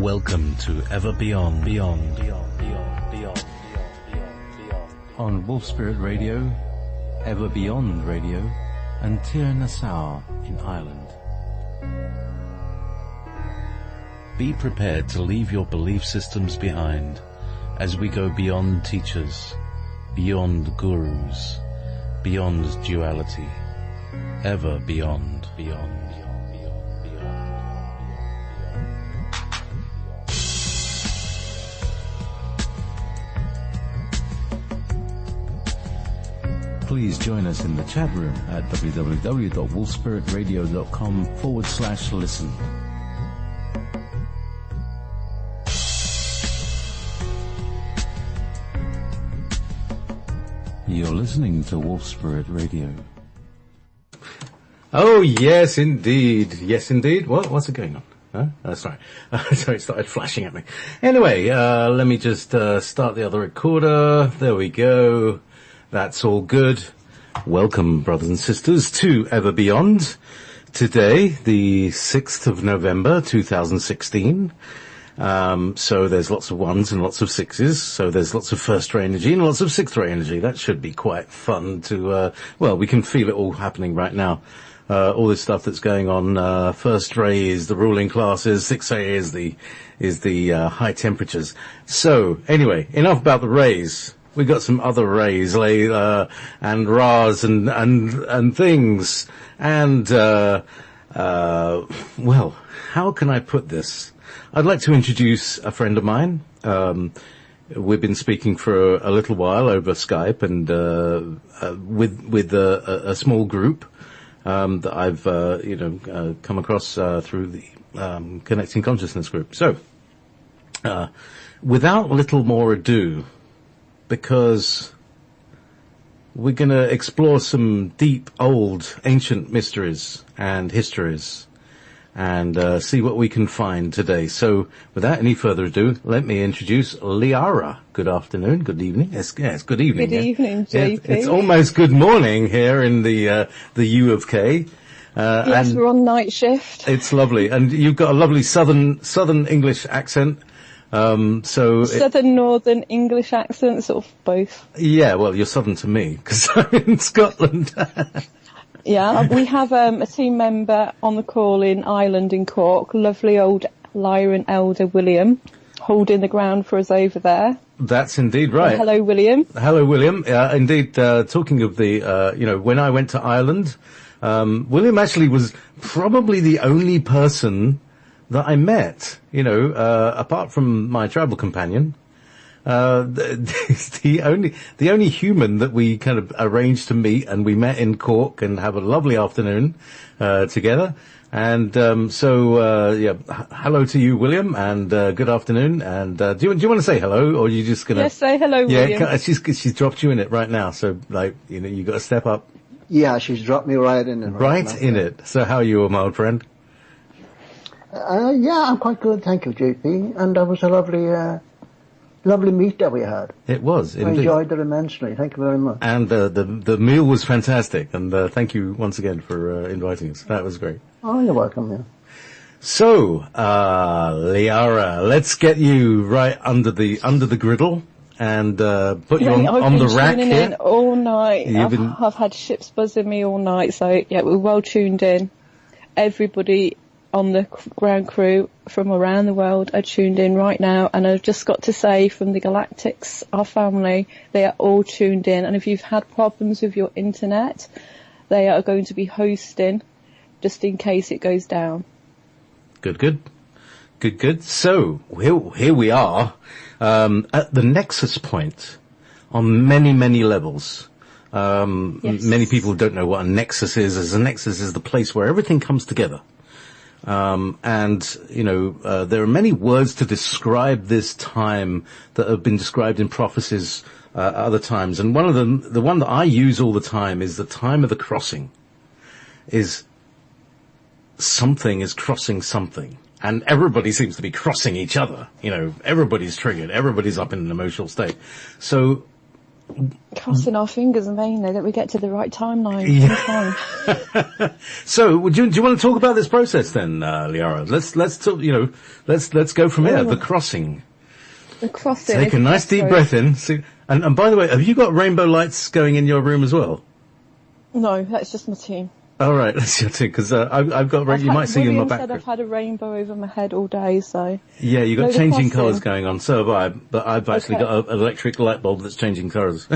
Welcome to Ever Beyond, on Wolf Spirit Radio, Ever Beyond Radio, and Tir Nassau in Ireland. Be prepared to leave your belief systems behind as we go beyond teachers, beyond gurus, beyond duality, ever beyond. Please join us in the chat room at www.wolfspiritradio.com/listen. You're listening to Wolf Spirit Radio. Oh, yes, indeed. Yes, indeed. What's it going on? Huh? Sorry. Sorry, it started flashing at me. Anyway, let me just start the other recorder. There we go. That's all good. Welcome, brothers and sisters, to Ever Beyond. Today, the 6th of November, 2016. So there's lots of ones and lots of sixes. So there's lots of first ray energy and lots of sixth ray energy. That should be quite fun to, we can feel it all happening right now. All this stuff that's going on. First ray is the ruling classes. Sixth ray is the high temperatures. So anyway, enough about the rays. We got some other rays, and Ras and things. And, how can I put this? I'd like to introduce a friend of mine. We've been speaking for a little while over Skype and, with a small group, that I've, come across, through the, Connecting Consciousness group. So, without little more ado, because we're going to explore some deep, old, ancient mysteries and histories and see what we can find today. So without any further ado, let me introduce Liara. Good afternoon, good evening. Yes, good evening. Good evening, JP. It's almost good morning here in the U of K. Yes, we're on night shift. It's lovely. And you've got a lovely southern English accent. Southern, northern, English accent, sort of both. Yeah, well, you're southern to me, because I'm in Scotland. Yeah, we have a team member on the call in Ireland in Cork, lovely old Lyra and Elder William, holding the ground for us over there. That's indeed right. Hello, William. Hello, William. Indeed, talking of the, when I went to Ireland, William actually was probably the only person that I met, apart from my travel companion, the only human that we kind of arranged to meet, and we met in Cork and have a lovely afternoon, together. And, hello to you, William, and, good afternoon. And, do you want to say hello, or are you just gonna? Yes, say hello, William. Yeah, she's dropped you in it right now. So, you got to step up. Yeah, she's dropped me right in it. Right in it. So how are you, my old friend? I'm quite good, thank you, JP. And that was a lovely meet that we had. It was, indeed. I enjoyed it immensely. Thank you very much. And the meal was fantastic. And thank you once again for inviting us. That was great. Oh, you're welcome. Yeah. So, Liara, let's get you right under the griddle and put you on the rack here. I've been tuning in all night. I've had ships buzzing me all night. So yeah, we're well tuned in. Everybody on the ground crew from around the world are tuned in right now, and I've just got to say from the Galactics, our family, they are all tuned in, and if you've had problems with your internet, they are going to be hosting just in case it goes down. Good. So, here we are, at the nexus point on many levels. Yes. Many people don't know what a nexus is. As a nexus is the place where everything comes together. There are many words to describe this time that have been described in prophecies, other times. And one of them, the one that I use all the time, is the time of the crossing. Is something is crossing something. And everybody seems to be crossing each other. Everybody's triggered. Everybody's up in an emotional state. So Crossing our fingers mainly that we get to the right timeline. Yeah. So, do you want to talk about this process then, Liara? Let's talk, let's go from here. The crossing. The crossing. Take a nice deep breath in. And by the way, have you got rainbow lights going in your room as well? No, that's just my team. All right, that's your team, because I've got. You might see in my background. I've had a rainbow over my head all day, so. Yeah, you've got changing colours going on. So have I, but I've actually got an electric light bulb that's changing colours.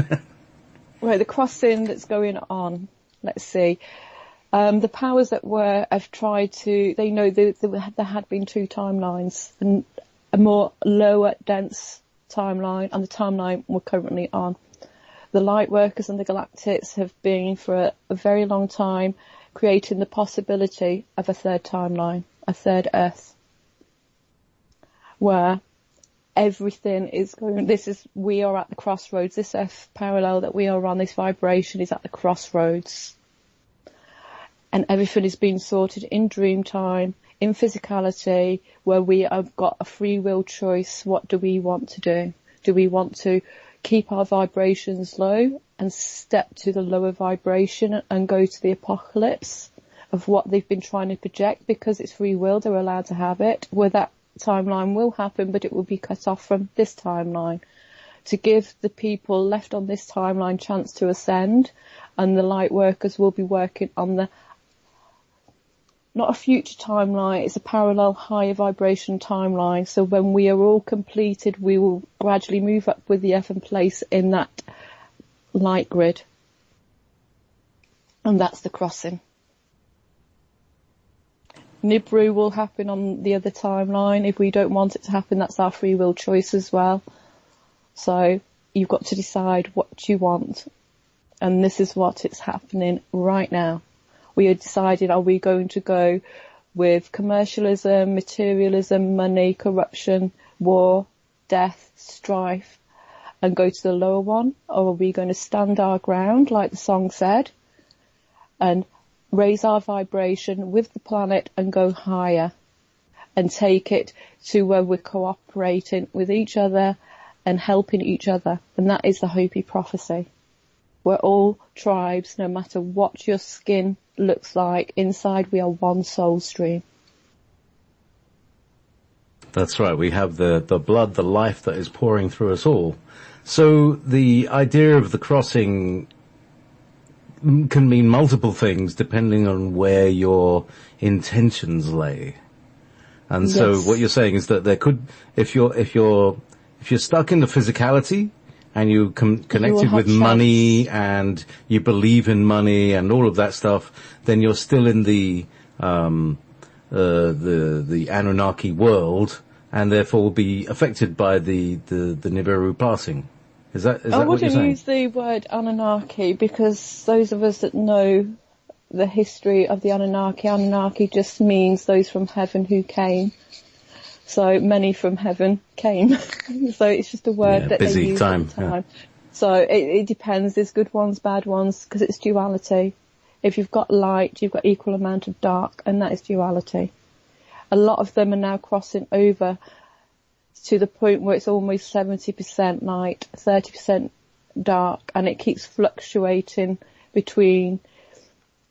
Right, the crossing that's going on. Let's see. The powers that were have tried to. They know there had been two timelines, and a more lower dense timeline, and the timeline we're currently on. The light workers and the galactics have been for a very long time creating the possibility of a third timeline, a third Earth, where everything is going. We are at the crossroads. This Earth parallel that we are on, this vibration is at the crossroads, and everything is being sorted in dream time, in physicality, where we have got a free will choice. What do we want to do? Do we want to keep our vibrations low and step to the lower vibration and go to the apocalypse of what they've been trying to project? Because it's free will, they're allowed to have it, where that timeline will happen, but it will be cut off from this timeline to give the people left on this timeline chance to ascend, and the light workers will be working on not a future timeline, it's a parallel higher vibration timeline. So when we are all completed, we will gradually move up with the Earth and place in that light grid. And that's the crossing. Nibiru will happen on the other timeline. If we don't want it to happen, that's our free will choice as well. So you've got to decide what you want. And this is what is happening right now. We are deciding, are we going to go with commercialism, materialism, money, corruption, war, death, strife, and go to the lower one? Or are we going to stand our ground, like the song said, and raise our vibration with the planet and go higher and take it to where we're cooperating with each other and helping each other? And that is the Hopi prophecy. We're all tribes, no matter what your skin looks like. Inside we are one soul stream. That's right. We have the blood, the life that is pouring through us all. So the idea of the crossing can mean multiple things depending on where your intentions lay. And yes. So what you're saying is that there could, if you're stuck in the physicality, and you connected with money, and you believe in money and all of that stuff, then you're still in the Anunnaki world, and therefore will be affected by the Nibiru passing. Is that what you're saying? I wouldn't use the word Anunnaki, because those of us that know the history of the Anunnaki just means those from heaven who came. So many from heaven came. So it's just a word that they use at the time. Yeah. So it depends. There's good ones, bad ones, because it's duality. If you've got light, you've got equal amount of dark, and that is duality. A lot of them are now crossing over to the point where it's almost 70% light, 30% dark, and it keeps fluctuating between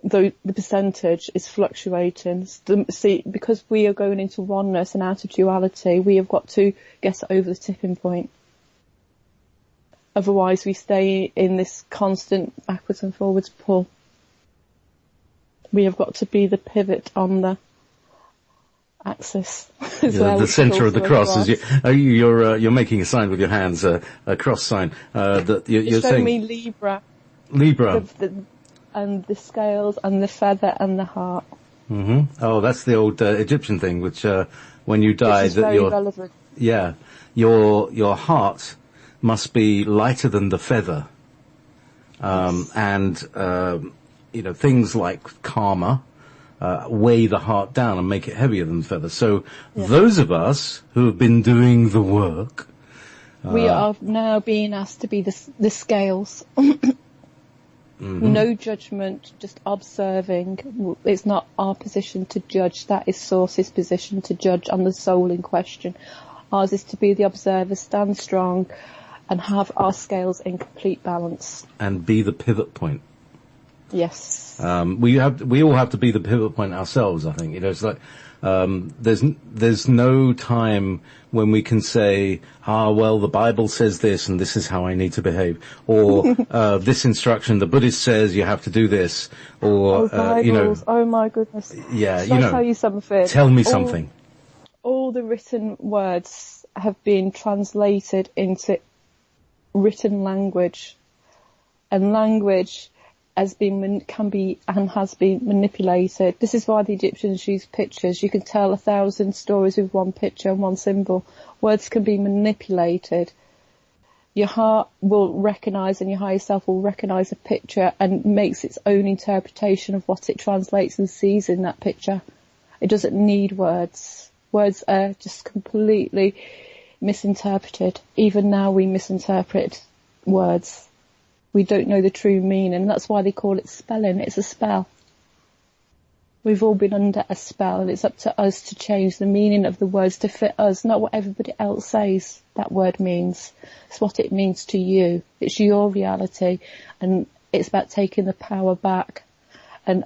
the percentage is fluctuating. See, because we are going into oneness and out of duality, we have got to get over the tipping point. Otherwise, we stay in this constant backwards and forwards pull. We have got to be the pivot on the axis. The centre of the cross. You're making a sign with your hands, a cross sign. That you're saying me Libra. Libra. And the scales and the feather and the heart. Mm-hmm. Oh, that's the old Egyptian thing, which when you die, that very relevant. Yeah, your heart must be lighter than the feather, Yes. And things like karma weigh the heart down and make it heavier than the feather. So those of us who have been doing the work, we are now being asked to be the scales. Mm-hmm. No judgment, just observing. It's not our position to judge. That is Source's position to judge on the soul in question. Ours is to be the observer, stand strong, and have our scales in complete balance. And be the pivot point. Yes. We all have to be the pivot point ourselves, I think. It's like, there's no time when we can say, well, the Bible says this and this is how I need to behave. Or, this instruction, the Buddhist says you have to do this. Or, oh my goodness. Yeah, Shall I tell you something? Tell me something. All the written words have been translated into written language. And language has been manipulated. This is why the Egyptians used pictures. You can tell 1,000 stories with one picture and one symbol. Words can be manipulated. Your heart will recognise, and your higher self will recognise a picture and makes its own interpretation of what it translates and sees in that picture. It doesn't need words. Words are just completely misinterpreted. Even now we misinterpret words. We don't know the true meaning. That's why they call it spelling. It's a spell. We've all been under a spell, and it's up to us to change the meaning of the words to fit us, not what everybody else says that word means. It's what it means to you. It's your reality, and it's about taking the power back and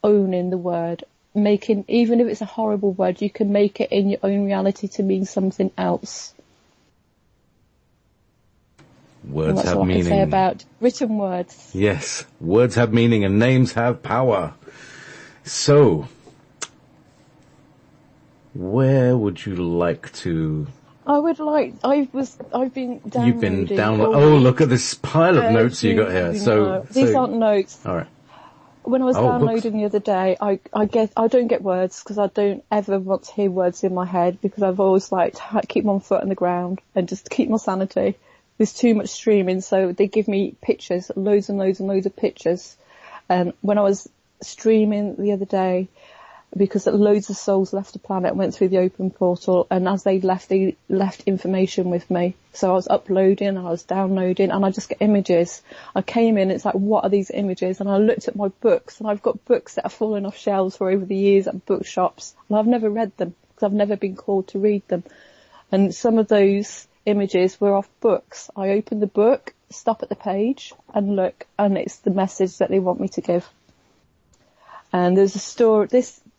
owning the word. Even if it's a horrible word, you can make it in your own reality to mean something else. Words have meaning. That's what I can say about written words. Yes, words have meaning and names have power. So, where would you like to? I've been downloading. You've been downloading. Oh, look at this pile of notes you got here. These aren't notes. All right. When I was downloading books. the other day, I don't get words because I don't ever want to hear words in my head, because I've always liked to keep my foot on the ground and just keep my sanity. There's too much streaming, so they give me pictures, loads and loads and loads of pictures. And when I was streaming the other day, because loads of souls left the planet, went through the open portal, and as they left information with me. So I was uploading, I was downloading, and I just get images. I came in, it's like, what are these images? And I looked at my books, and I've got books that have fallen off shelves for over the years at bookshops, and I've never read them, because I've never been called to read them. And some of those images were off books. I open the book, stop at the page, and look, and it's the message that they want me to give. And there's a story,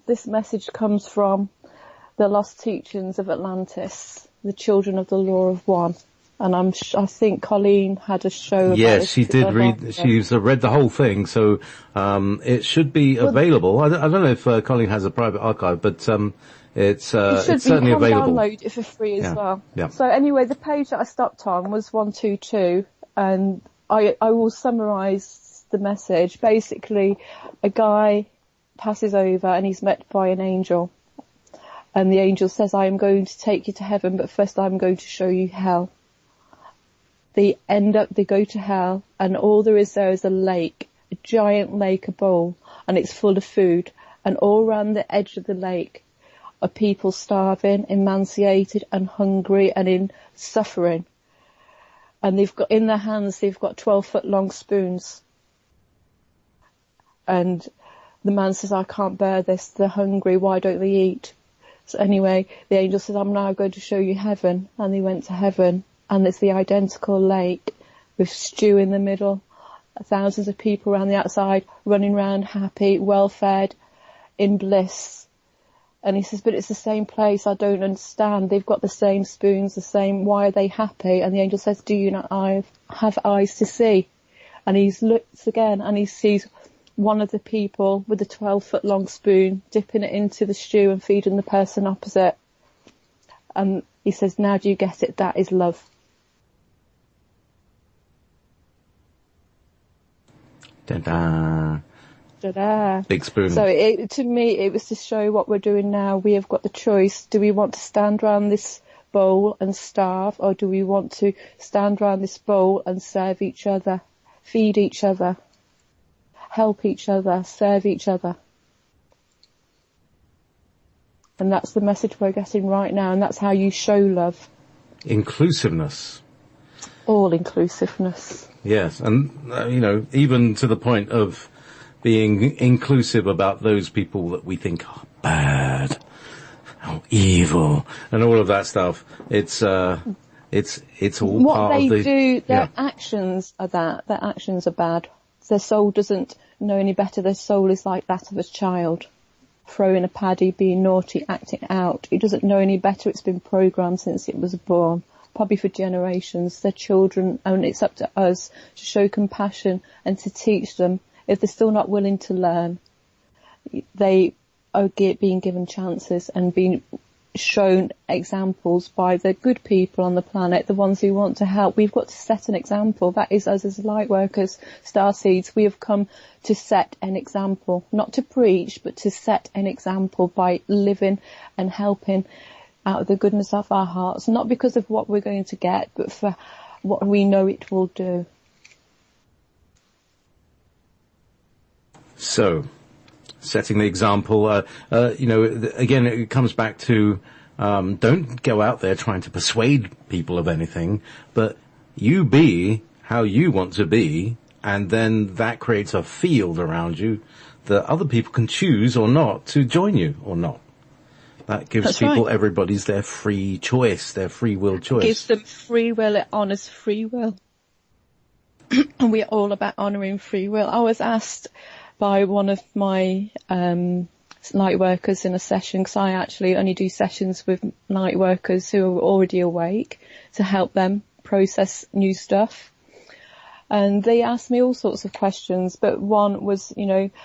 this message comes from the lost teachings of Atlantis, the children of the law of one. And I think Colleen had a show about Yes, she did read, she's read the whole thing, so, it should be available. I don't know if, Colleen has a private archive, but, it's certainly available. Download it for free as well. Yeah. So anyway, the page that I stopped on was 122, and I will summarise the message. Basically, a guy passes over and he's met by an angel, and the angel says, I am going to take you to heaven, but first I'm going to show you hell. They go to hell, and all there is a lake, a giant lake, a bowl, and it's full of food, and all around the edge of the lake are people starving, emaciated and hungry and in suffering. And they've got in their hands, 12-foot long spoons. And the man says, I can't bear this, they're hungry, why don't they eat? So anyway, the angel says, I'm now going to show you heaven. And they went to heaven, and it's the identical lake with stew in the middle, thousands of people around the outside, running around happy, well fed, in bliss. And he says, but it's the same place, I don't understand. They've got the same spoons, why are they happy? And the angel says, do you not have eyes to see? And he looks again, and he sees one of the people with a 12-foot long spoon dipping it into the stew and feeding the person opposite. And he says, now do you get it? That is love. Ta-da. Ta-da. Big spoon. So to me, it was to show what we're doing now. We have got the choice. Do we want to stand around this bowl and starve, or do we want to stand around this bowl and serve each other, feed each other, help each other, serve each other? And that's the message we're getting right now, and that's how you show love. Inclusiveness. All inclusiveness. Yes, and, even to the point of being inclusive about those people that we think are bad, or evil, and all of that stuff. It's, It's all what part they of the... do, their actions are that. Their actions are bad. Their soul doesn't know any better. Their soul is like that of a child. Throwing a paddy, being naughty, acting out. It doesn't know any better. It's been programmed since it was born. Probably for generations. They're children, and it's up to us to show compassion and to teach them. If they're still not willing to learn, they are being given chances and being shown examples by the good people on the planet, the ones who want to help. We've got to set an example. That is us as light workers, starseeds. We have come to set an example, not to preach, but to set an example by living and helping out of the goodness of our hearts, not because of what we're going to get, but for what we know it will do. So, setting the example, again, it comes back to, don't go out there trying to persuade people of anything, but you be how you want to be, and then that creates a field around you that other people can choose or not to join you or not. That gives people, everybody's their free choice, their free will choice. It gives them free will, it honours free will. And we're all about honouring free will. I was asked by one of my light workers in a session, because I actually only do sessions with light workers who are already awake to help them process new stuff. And they asked me all sorts of questions, but one was,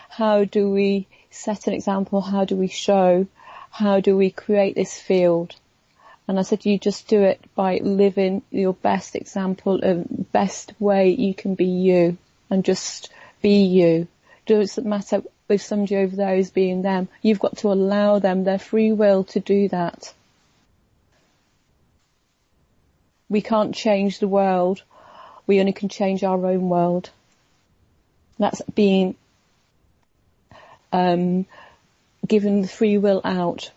how do we set an example? How do we show? How do we create this field? And I said, you just do it by living your best example, best way you can be you, and just be you. Doesn't matter if somebody over there is being them. You've got to allow them their free will to do that. We can't change the world. We only can change our own world. That's being given the free will out.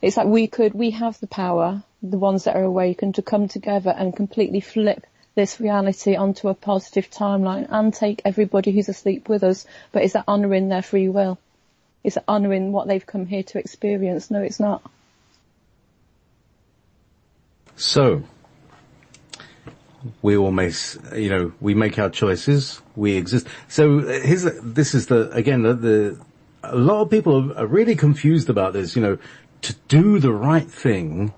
It's like we have the power, the ones that are awakened, to come together and completely flip this reality onto a positive timeline and take everybody who's asleep with us. But is that honouring their free will? Is it honouring what they've come here to experience? No, it's not. So, we all make, we make our choices, we exist. So this is a lot of people are really confused about this. To do the right thing,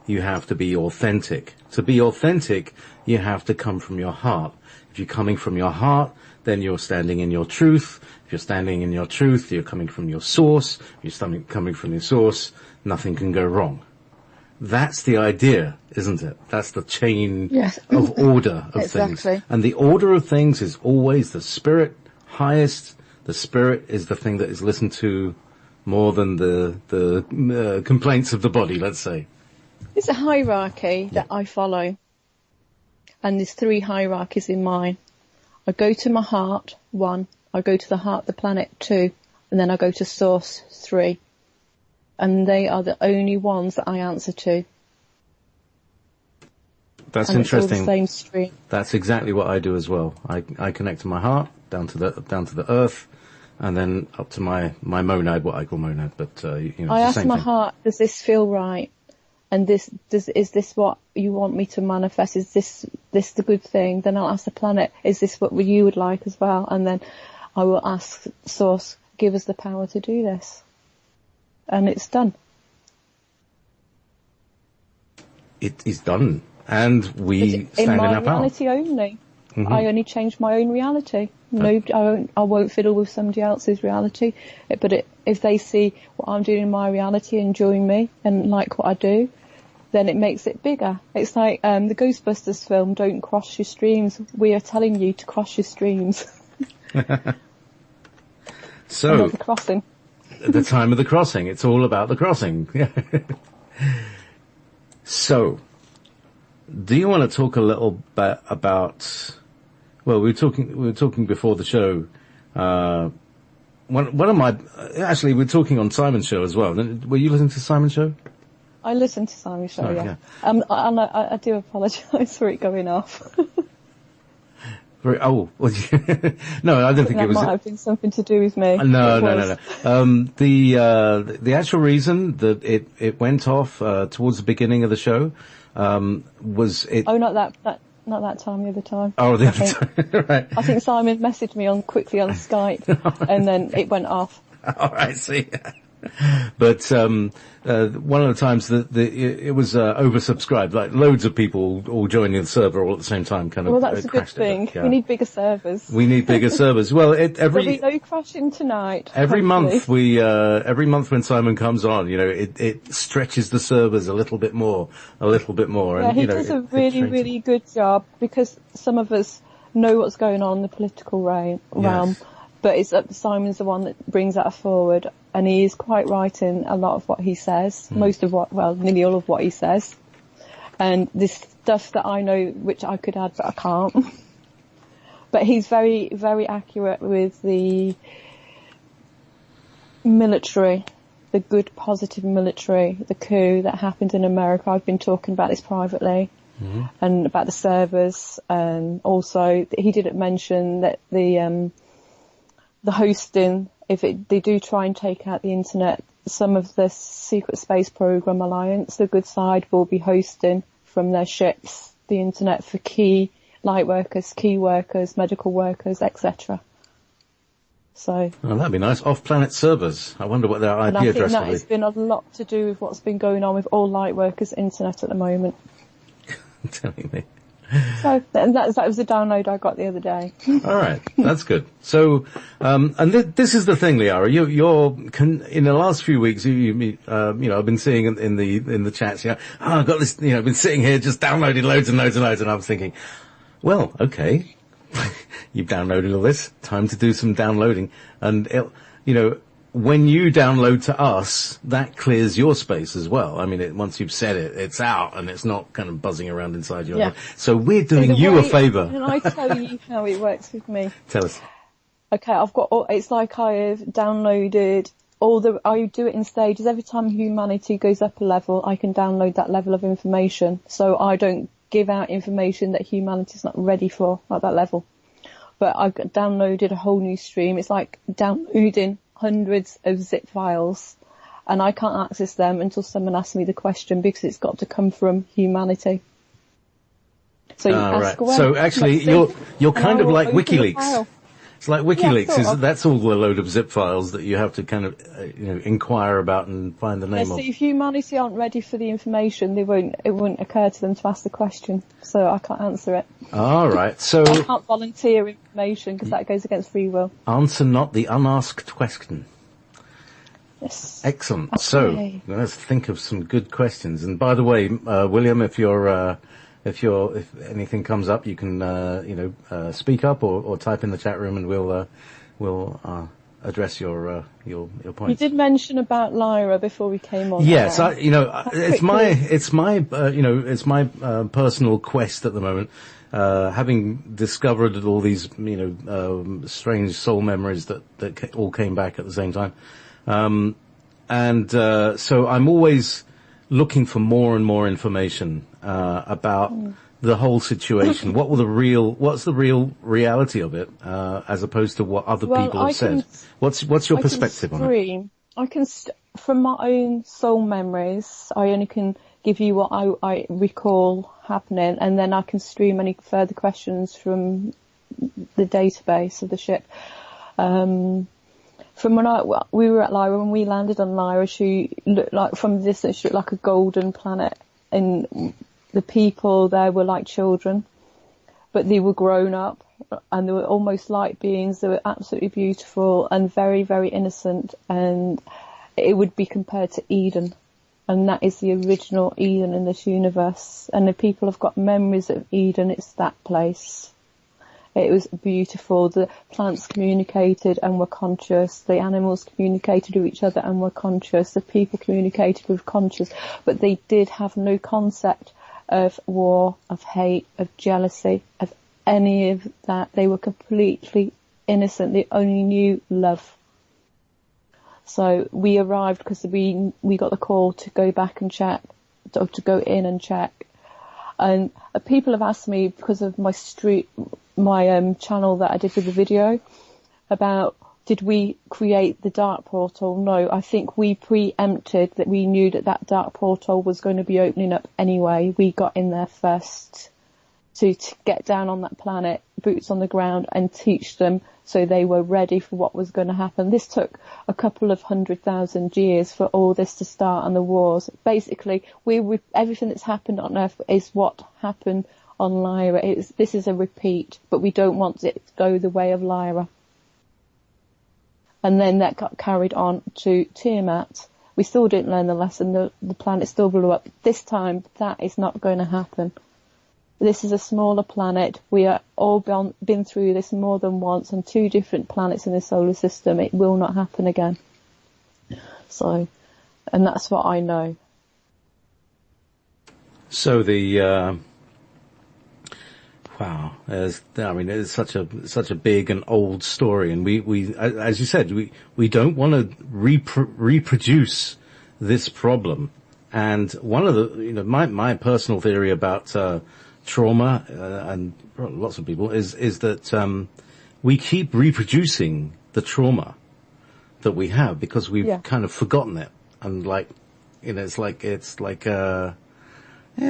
you have to be authentic. To be authentic, you have to come from your heart. If you're coming from your heart, then you're standing in your truth. If you're standing in your truth, you're coming from your source. If you're coming from your source, nothing can go wrong. That's the idea, isn't it? That's the chain of order of things. And the order of things is always the spirit highest. The spirit is the thing that is listened to more than the complaints of the body, let's say. It's a hierarchy that I follow. And there's 3 hierarchies in mine. I go to my heart, 1. I go to the heart of the planet, 2. And then I go to source, 3. And they are the only ones that I answer to. That's and interesting. It's all the same stream. That's exactly what I do as well. I connect to my heart, down to the earth, and then up to my monad, what I call monad. But I ask my heart, does this feel right? And is this what you want me to manifest? Is this the good thing? Then I'll ask the planet, is this what you would like as well? And then I will ask Source, give us the power to do this. And it's done. It is done. And we stand in our power. In my reality only. Mm-hmm. I only change my own reality. I won't fiddle with somebody else's reality. But if they see what I'm doing in my reality, enjoying me, and like what I do, then it makes it bigger. It's like the Ghostbusters film, Don't Cross Your Streams. We are telling you to cross your streams. So, the crossing. The time of the crossing. It's all about the crossing. So, do you want to talk a little bit about? Well, we were talking before the show. We're talking on Simon's show as well. Were you listening to Simon's show? I listened to Simon's show, yeah. And I do apologise for it going off. No, I don't think it was. That might have been something to do with me. No. The actual reason that it went off towards the beginning of the show was it? Oh, not that time, the other time. Oh, the other time, right. I think Simon messaged me quickly on Skype, and then it went off. All right, see. But one of the times that it was oversubscribed, like loads of people all joining the server all at the same time, kind of. Well, that's a good thing. Yeah. We need bigger servers. We need bigger servers. Well, There'll be no crashing tonight. Every hopefully. month every month when Simon comes on, it stretches the servers a little bit more. Yeah, and, he does a really good job, because some of us know what's going on in the political realm. Yes. But it's Simon's the one that brings that forward, and he is quite right in a lot of what he says, nearly all of what he says. And this stuff that I know, which I could add, but I can't. But he's very, very accurate with the military, the good, positive military, the coup that happened in America. I've been talking about this privately. Mm-hmm. And about the servers, and also he didn't mention that the hosting, they do try and take out the internet, some of the Secret Space Program Alliance, the good side, will be hosting from their ships the internet for key light workers, key workers, medical workers, etc. So. Oh, that'd be nice. Off-planet servers. I wonder what their IP address will be. And I think that has been a lot to do with what's been going on with all light workers' internet at the moment. Telling me. So that was the download I got the other day. All right, that's good. So, and this is the thing, Liara. In the last few weeks, I've been seeing in the chats. I've got this. I've been sitting here just downloading loads and loads and loads, and I was thinking, well, okay, you've downloaded all this. Time to do some downloading, and when you download to us, that clears your space as well. I mean, once you've said it, it's out, and it's not kind of buzzing around inside your head. So we're doing you a favour. Can I tell you how it works with me? Tell us. Okay, it's like I have downloaded I do it in stages. Every time humanity goes up a level, I can download that level of information. So I don't give out information that humanity's not ready for at that level. But I've downloaded a whole new stream. It's like downloading hundreds of zip files, and I can't access them until someone asks me the question, because it's got to come from humanity. So you ask away. So actually, you're kind of like WikiLeaks. It's like WikiLeaks. Yeah, that's all a load of zip files that you have to kind of inquire about and find the name of. So if humanity aren't ready for the information, it won't occur to them to ask the question. So I can't answer it. All right. So I can't volunteer information because that goes against free will. Answer not the unasked question. Yes. Excellent. Okay. So let's think of some good questions. And by the way, William, if anything comes up, you can speak up or type in the chat room, and we'll address your points. You did mention about Lyra before we came on. Yes, it's my personal quest at the moment. Having discovered all these, strange soul memories that all came back at the same time. So I'm always looking for more and more information, about the whole situation. What's the real reality of it, as opposed to what other people have said? What's your perspective on it? From my own soul memories, I only can give you what I recall happening, and then I can stream any further questions from the database of the ship. From when we were at Lyra, when we landed on Lyra, she looked like, from a distance, she looked like a golden planet, and the people there were like children, but they were grown up, and they were almost light beings. They were absolutely beautiful and very, very innocent, and it would be compared to Eden, and that is the original Eden in this universe. And if people have got memories of Eden, it's that place. It was beautiful. The plants communicated and were conscious. The animals communicated with each other and were conscious. The people communicated with conscious. But they did have no concept of war, of hate, of jealousy, of any of that. They were completely innocent. They only knew love. So we arrived because we got the call to go back and check, to go in and check. And people have asked me, because of my channel that I did with the video, about did we create the dark portal? No, I think we preempted that. We knew that dark portal was going to be opening up anyway. We got in there first to get down on that planet, boots on the ground, and teach them so they were ready for what was going to happen. This took a couple of 100,000 years for all this to start and the wars. Basically, everything that's happened on Earth is what happened on Lyra. This is a repeat, but we don't want it to go the way of Lyra. And then that got carried on to Tiamat. We still didn't learn the lesson. The planet still blew up. This time, that is not going to happen. This is a smaller planet. We are all been through this more than once on 2 different planets in the solar system. It will not happen again. So, and that's what I know. So wow, it's such a big and old story, and we as you said, we don't want to reproduce this problem. And one of the, my personal theory about trauma, and lots of people, is that we keep reproducing the trauma that we have because we've kind of forgotten it, and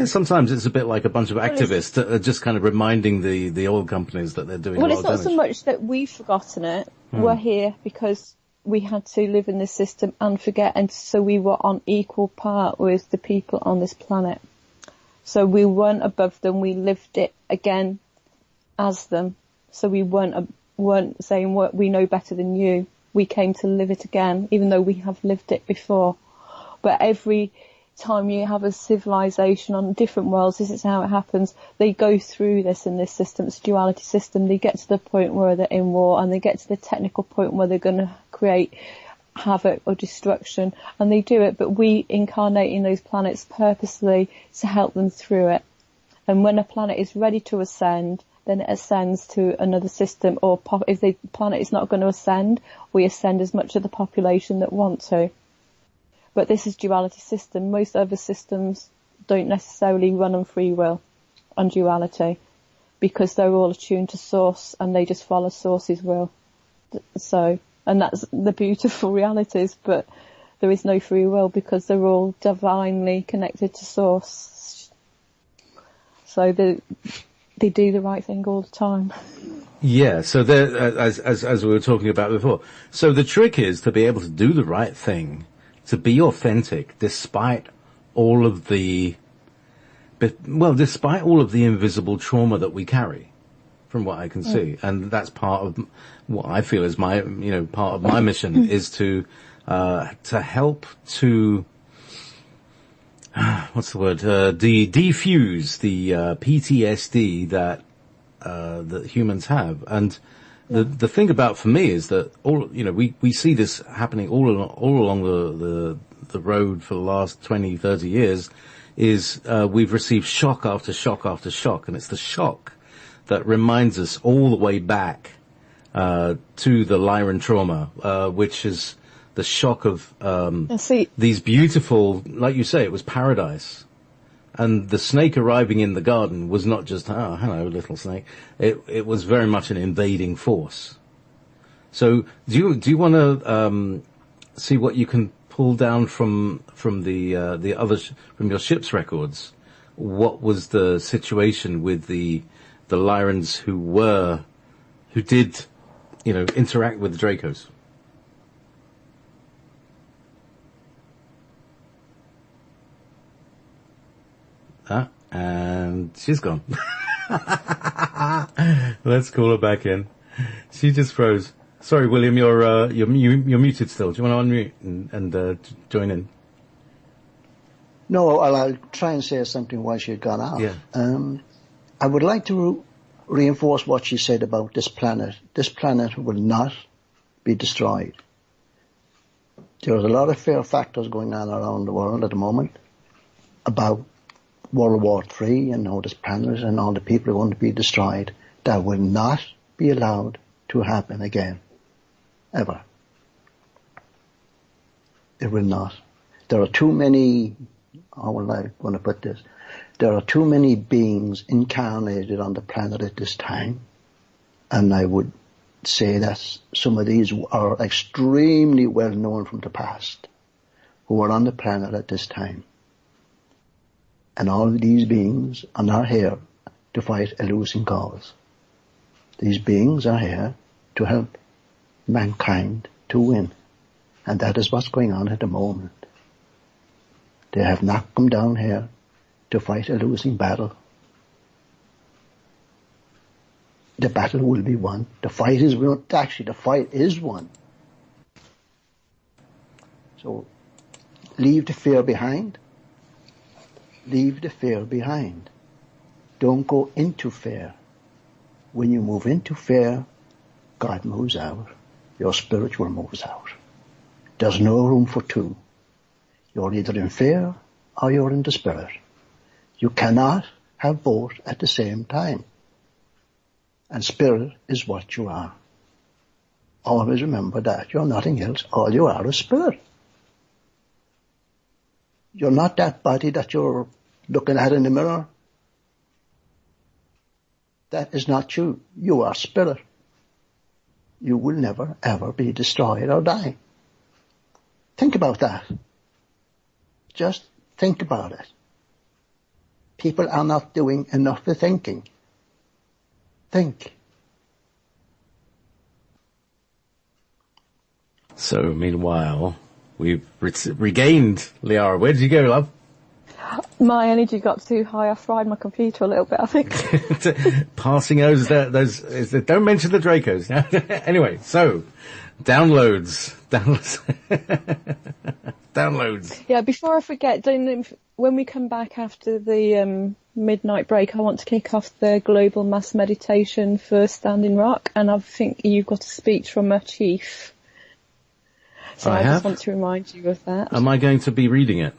sometimes it's a bit like a bunch of activists that are just kind of reminding the oil companies that they're doing. Well, it's not so much that we've forgotten it. We're here because we had to live in this system and forget, and so we were on equal part with the people on this planet. So we weren't above them. We lived it again as them. So we weren't saying we know better than you. We came to live it again, even though we have lived it before. But every time you have a civilization on different worlds, this is how it happens. They go through this in this system. It's a duality system. They get to the point where they're in war, and they get to the technical point where they're going to create havoc or destruction, and they do it, but we incarnate in those planets purposely to help them through it. And when a planet is ready to ascend, then it ascends to another system, or if the planet is not going to ascend, we ascend as much of the population that want to. But this is duality system. Most other systems don't necessarily run on free will, on duality, because they're all attuned to source and they just follow source's will. So, and that's the beautiful realities, but there is no free will because they're all divinely connected to source. So they do the right thing all the time. Yeah, so as we were talking about before. So the trick is to be able to do the right thing, to be authentic, despite all of the invisible trauma that we carry, from what I can see. And that's part of what I feel is part of my mission is to help to, defuse the PTSD that humans have. And the thing about, for me, is that we see this happening all along the road for the last 20, 30 years, is we've received shock after shock after shock, and it's the shock that reminds us all the way back to the Lyran trauma, which is the shock of these beautiful, like you say, it was paradise. And the snake arriving in the garden was not just, oh, hello, little snake. It was very much an invading force. So do you want to see what you can pull down from the other from your ship's records? What was the situation with the Lyrans who did interact with the Dracos? And she's gone. Let's call her back in. She just froze. Sorry, William, you're muted still. Do you want to unmute and join in? No, I'll try and say something while she had gone out. Yeah. I would like to reinforce what she said about this planet. This planet will not be destroyed. There's a lot of fear factors going on around the world at the moment about World War III and all this planet and all the people are going to be destroyed. That will not be allowed to happen again. Ever. It will not. There are too many, how am I going to put this? There are too many beings incarnated on the planet at this time, and I would say that some of these are extremely well known from the past, who are on the planet at this time. And all of these beings are not here to fight a losing cause. These beings are here to help mankind to win. And that is what's going on at the moment. They have not come down here to fight a losing battle. The battle will be won. The fight is won. Actually, the fight is won. So, leave the fear behind. Leave the fear behind. Don't go into fear. When you move into fear, God moves out. Your spiritual moves out. There's no room for two. You're either in fear or you're in the spirit. You cannot have both at the same time. And spirit is what you are. Always remember that. You're nothing else. All you are is spirit. You're not that body that you're looking at in the mirror. That is not you. You are spirit. You will never, ever be destroyed or die. Think about that. Just think about it. People are not doing enough of thinking. Think. So, meanwhile, we've regained Liara. Where did you go, love? My energy got too high. I fried my computer a little bit, I think. Passing those, don't mention the Dracos. Anyway, so, downloads. Downloads. Yeah, before I forget, when we come back after the midnight break, I want to kick off the global mass meditation for Standing Rock, and I think you've got a speech from a chief. So I just want to remind you of that. Am I going to be reading it?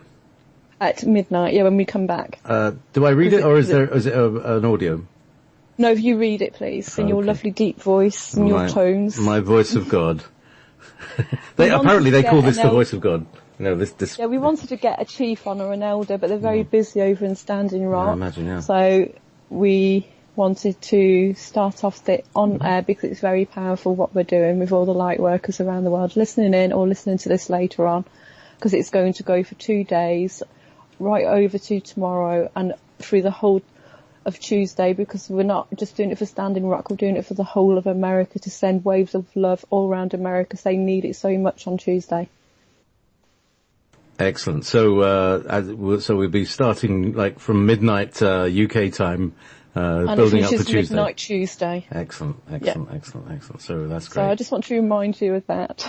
At midnight, yeah, when we come back. Do I read it, or is it an audio? No, if you read it, please, in your lovely deep voice and your tones. My voice of God. They call this the voice of God. No, this. Yeah, we wanted to get a chief on or an elder, but they're very busy over in Standing Rock. I imagine, yeah. So we wanted to start off on air because it's very powerful what we're doing with all the light workers around the world listening in or listening to this later on, because it's going to go for 2 days, right over to tomorrow and through the whole of Tuesday, because we're not just doing it for Standing Rock, we're doing it for the whole of America, to send waves of love all around America, because they need it so much on Tuesday. Excellent. So we'll be starting like from midnight UK time, building up for Tuesday. Midnight Tuesday. Excellent. So that's great. So I just want to remind you of that.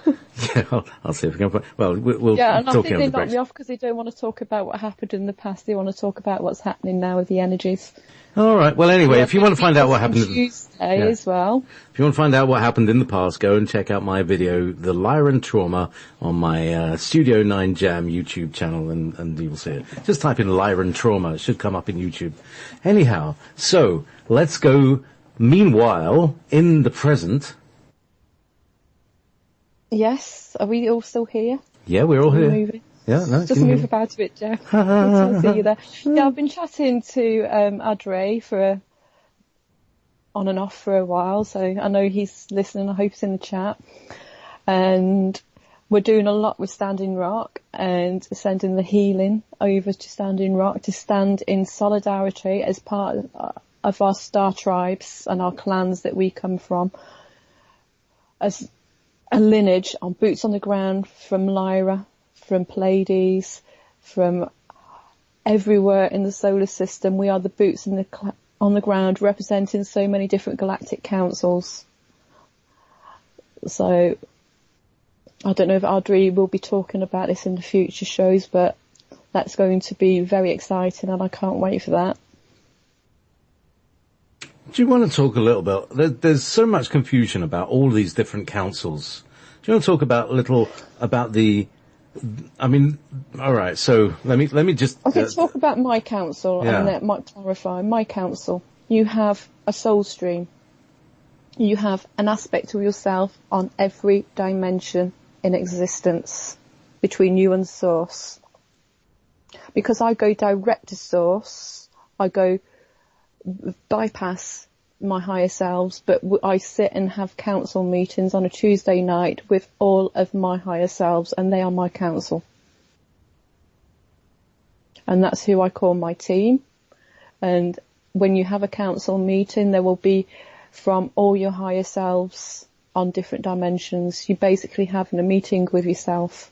Yeah, I'll see if we can. Well, we'll yeah, and I think they knock me off because they don't want to talk about what happened in the past. They want to talk about what's happening now with the energies. All right. Well, anyway, if you want to find out what happened Tuesday as well. If you want to find out what happened in the past, go and check out my video, The Lyra and Trauma, on my Studio 9 Jam YouTube channel, and you'll see it. Just type in Lyra and Trauma; it should come up in YouTube. Anyhow, so let's go. Meanwhile, in the present. Yes, are we all still here? Yeah, we're all here. Moving? Yeah, no, just move about a bit, Jeff. I'll see you there. Yeah, I've been chatting to Adre on and off for a while, so I know he's listening. I hope he's in the chat. And we're doing a lot with Standing Rock and sending the healing over to Standing Rock to stand in solidarity as part of our star tribes and our clans that we come from, as a lineage on boots on the ground from Lyra, from Pleiades, from everywhere in the solar system. We are the boots on the ground representing so many different galactic councils. So I don't know if Audrey will be talking about this in the future shows, but that's going to be very exciting and I can't wait for that. Do you want to talk a little bit? There's so much confusion about all these different councils. Do you want to talk about the? I mean, all right. So let me just. Okay, talk about my council, and that might clarify. My council. You have a soul stream. You have an aspect of yourself on every dimension in existence between you and Source. Because I go direct to Source, I go bypass my higher selves, but I sit and have council meetings on a Tuesday night with all of my higher selves, and they are my council. And that's who I call my team. And when you have a council meeting, there will be from all your higher selves on different dimensions. You're basically having a meeting with yourself.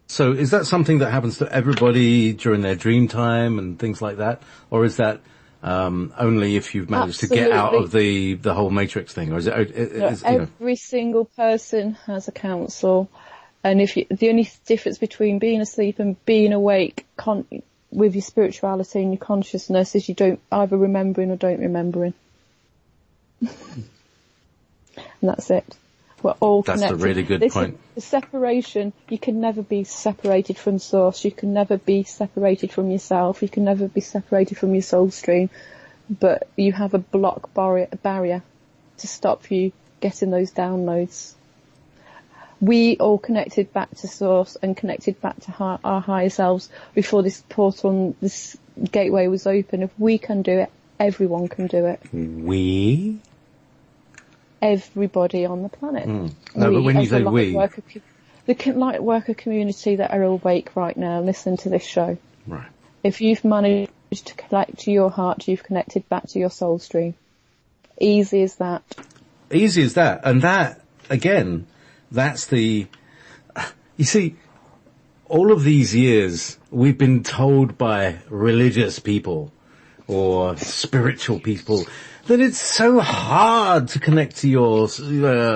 So is that something that happens to everybody during their dream time and things like that? Or is that only if you've managed to get out of the whole matrix thing? Or is it... Every single person has a council. And the only difference between being asleep and being awake with your spirituality and your consciousness is you don't either remembering or don't remembering. And that's it. We're all connected. That's a really good point. The separation, you can never be separated from source. You can never be separated from yourself. You can never be separated from your soul stream. But you have a block barrier to stop you getting those downloads. We all connected back to source and connected back to our higher selves before this portal, this gateway was open. If we can do it, everyone can do it. We? Everybody on the planet. No, but when you say we... The light worker community that are awake right now, listen to this show. Right. If you've managed to connect to your heart, you've connected back to your soul stream. Easy as that. Easy as that. And that, again... That's you see, all of these years we've been told by religious people or spiritual people that it's so hard to connect to your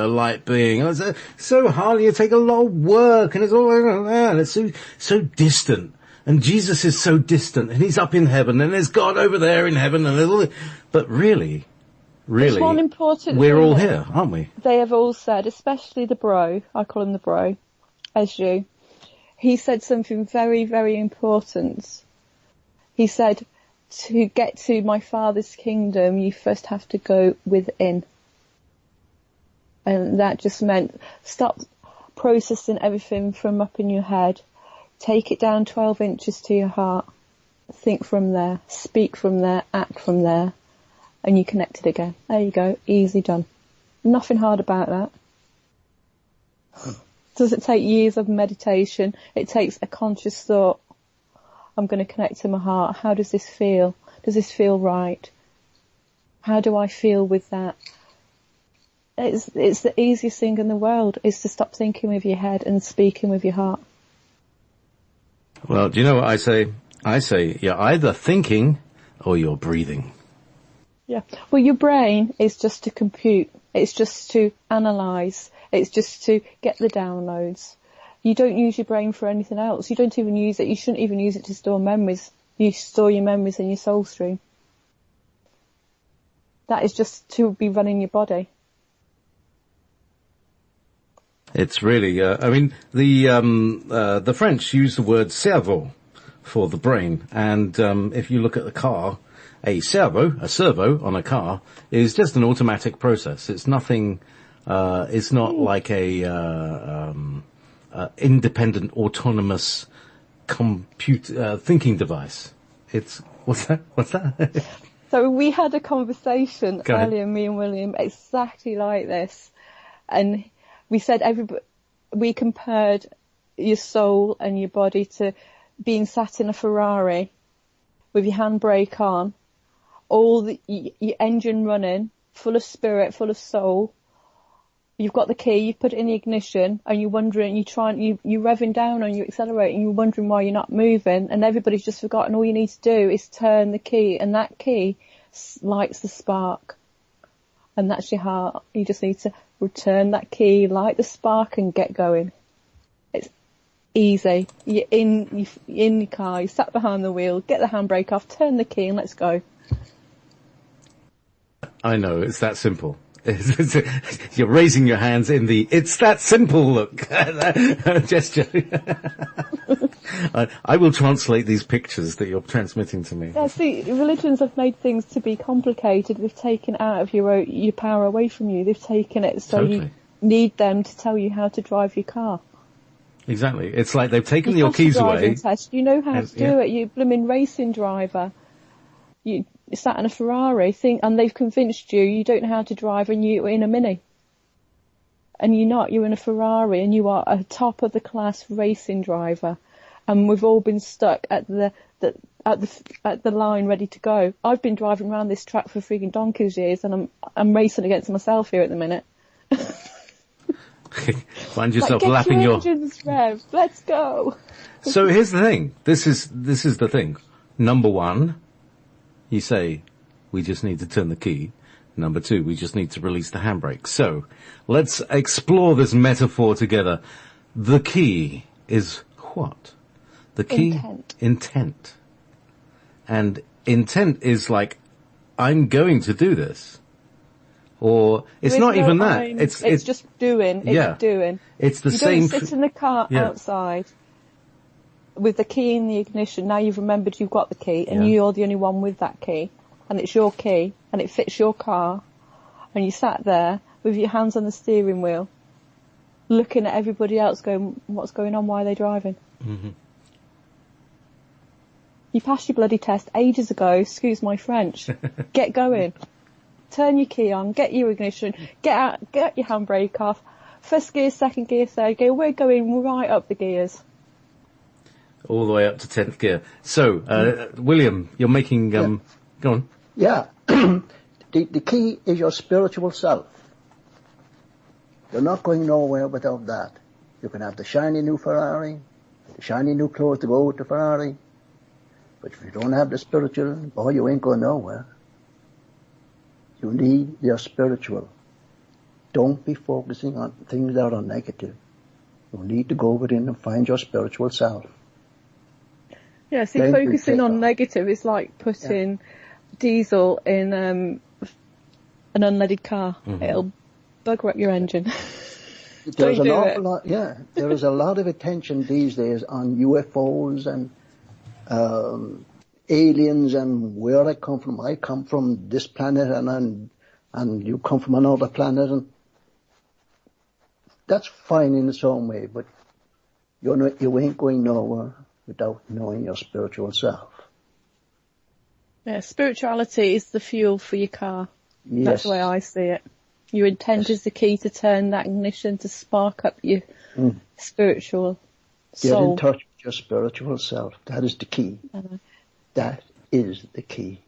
light being. It's so hard, you take a lot of work and it's all and it's so distant. And Jesus is so distant and he's up in heaven and there's God over there in heaven and but really, one important we're all here, aren't we? They have all said, especially the bro, I call him the bro, as you. He said something very, very important. He said, to get to my Father's kingdom, you first have to go within. And that just meant stop processing everything from up in your head. Take it down 12 inches to your heart. Think from there, speak from there, act from there. And you connect it again. There you go. Easy done. Nothing hard about that. Does it take years of meditation? It takes a conscious thought. I'm going to connect to my heart. How does this feel? Does this feel right? How do I feel with that? It's the easiest thing in the world is to stop thinking with your head and speaking with your heart. Well, do you know what I say? I say you're either thinking or you're breathing. Yeah. Well, your brain is just to compute. It's just to analyse. It's just to get the downloads. You don't use your brain for anything else. You don't even use it. You shouldn't even use it to store memories. You store your memories in your soul stream. That is just to be running your body. It's really, I mean, the French use the word cerveau for the brain. And, if you look at the car, a servo on a car is just an automatic process. It's nothing, it's not like a, independent autonomous thinking device. It's, what's that? So we had a conversation earlier, me and William, exactly like this. And we said we compared your soul and your body to being sat in a Ferrari with your handbrake on, your engine running, full of spirit, full of soul. You've got the key, you've put it in the ignition, and you're wondering, you're revving down and you're accelerating, you're wondering why you're not moving, and everybody's just forgotten all you need to do is turn the key, and that key lights the spark. And that's your heart. You just need to return that key, light the spark, and get going. It's easy. You're in your car, you sat behind the wheel, get the handbrake off, turn the key, and let's go. I know, it's that simple. You're raising your hands in the "it's that simple" look gesture. I will translate these pictures that you're transmitting to me. Yeah, see, religions have made things to be complicated. They've taken out of your power away from you. They've taken it so you need them to tell you how to drive your car. Exactly. It's like they've taken your keys away. Test. You know how to do it. You blooming racing driver. you sat in a Ferrari and they've convinced you don't know how to drive and you're in a Mini. And you're in a Ferrari and you are a top of the class racing driver. And we've all been stuck at the line ready to go. I've been driving around this track for freaking donkey's years and I'm racing against myself here at the minute. Find yourself like, lapping your engines rev. Let's go. So here's the thing. This is the thing. Number one, you say, we just need to turn the key. Number two, we just need to release the handbrake. So let's explore this metaphor together. The key is what? The key? Intent. And intent is like, I'm going to do this. Or it's not even that. It's just doing. It's doing. It's the same. You don't sit in the car outside with the key in the ignition. Now you've remembered you've got the key and you're the only one with that key. And it's your key and it fits your car. And you sat there with your hands on the steering wheel looking at everybody else going, what's going on? Why are they driving? Mm-hmm. You passed your bloody test ages ago, excuse my French. Get going. Turn your key on, get your ignition, get your handbrake off. First gear, second gear, third gear. We're going right up the gears. All the way up to 10th gear. So, William, you're making, go on. Yeah. The key is your spiritual self. You're not going nowhere without that. You can have the shiny new Ferrari, the shiny new clothes to go with the Ferrari. But if you don't have the spiritual, boy, you ain't going nowhere. You need your spiritual. Don't be focusing on things that are negative. You need to go within and find your spiritual self. Yeah, see, focusing on negative is like putting diesel in an unleaded car. Mm-hmm. It'll bugger up your engine. There's an awful lot, there is a lot of attention these days on UFOs and aliens and where I come from. I come from this planet and you come from another planet, and that's fine in its own way, but you ain't going nowhere without knowing your spiritual self. Yeah, spirituality is the fuel for your car. Yes. That's the way I see it. Your intent is the key to turn that ignition to spark up your spiritual soul. Get in touch with your spiritual self. That is the key. That is the key.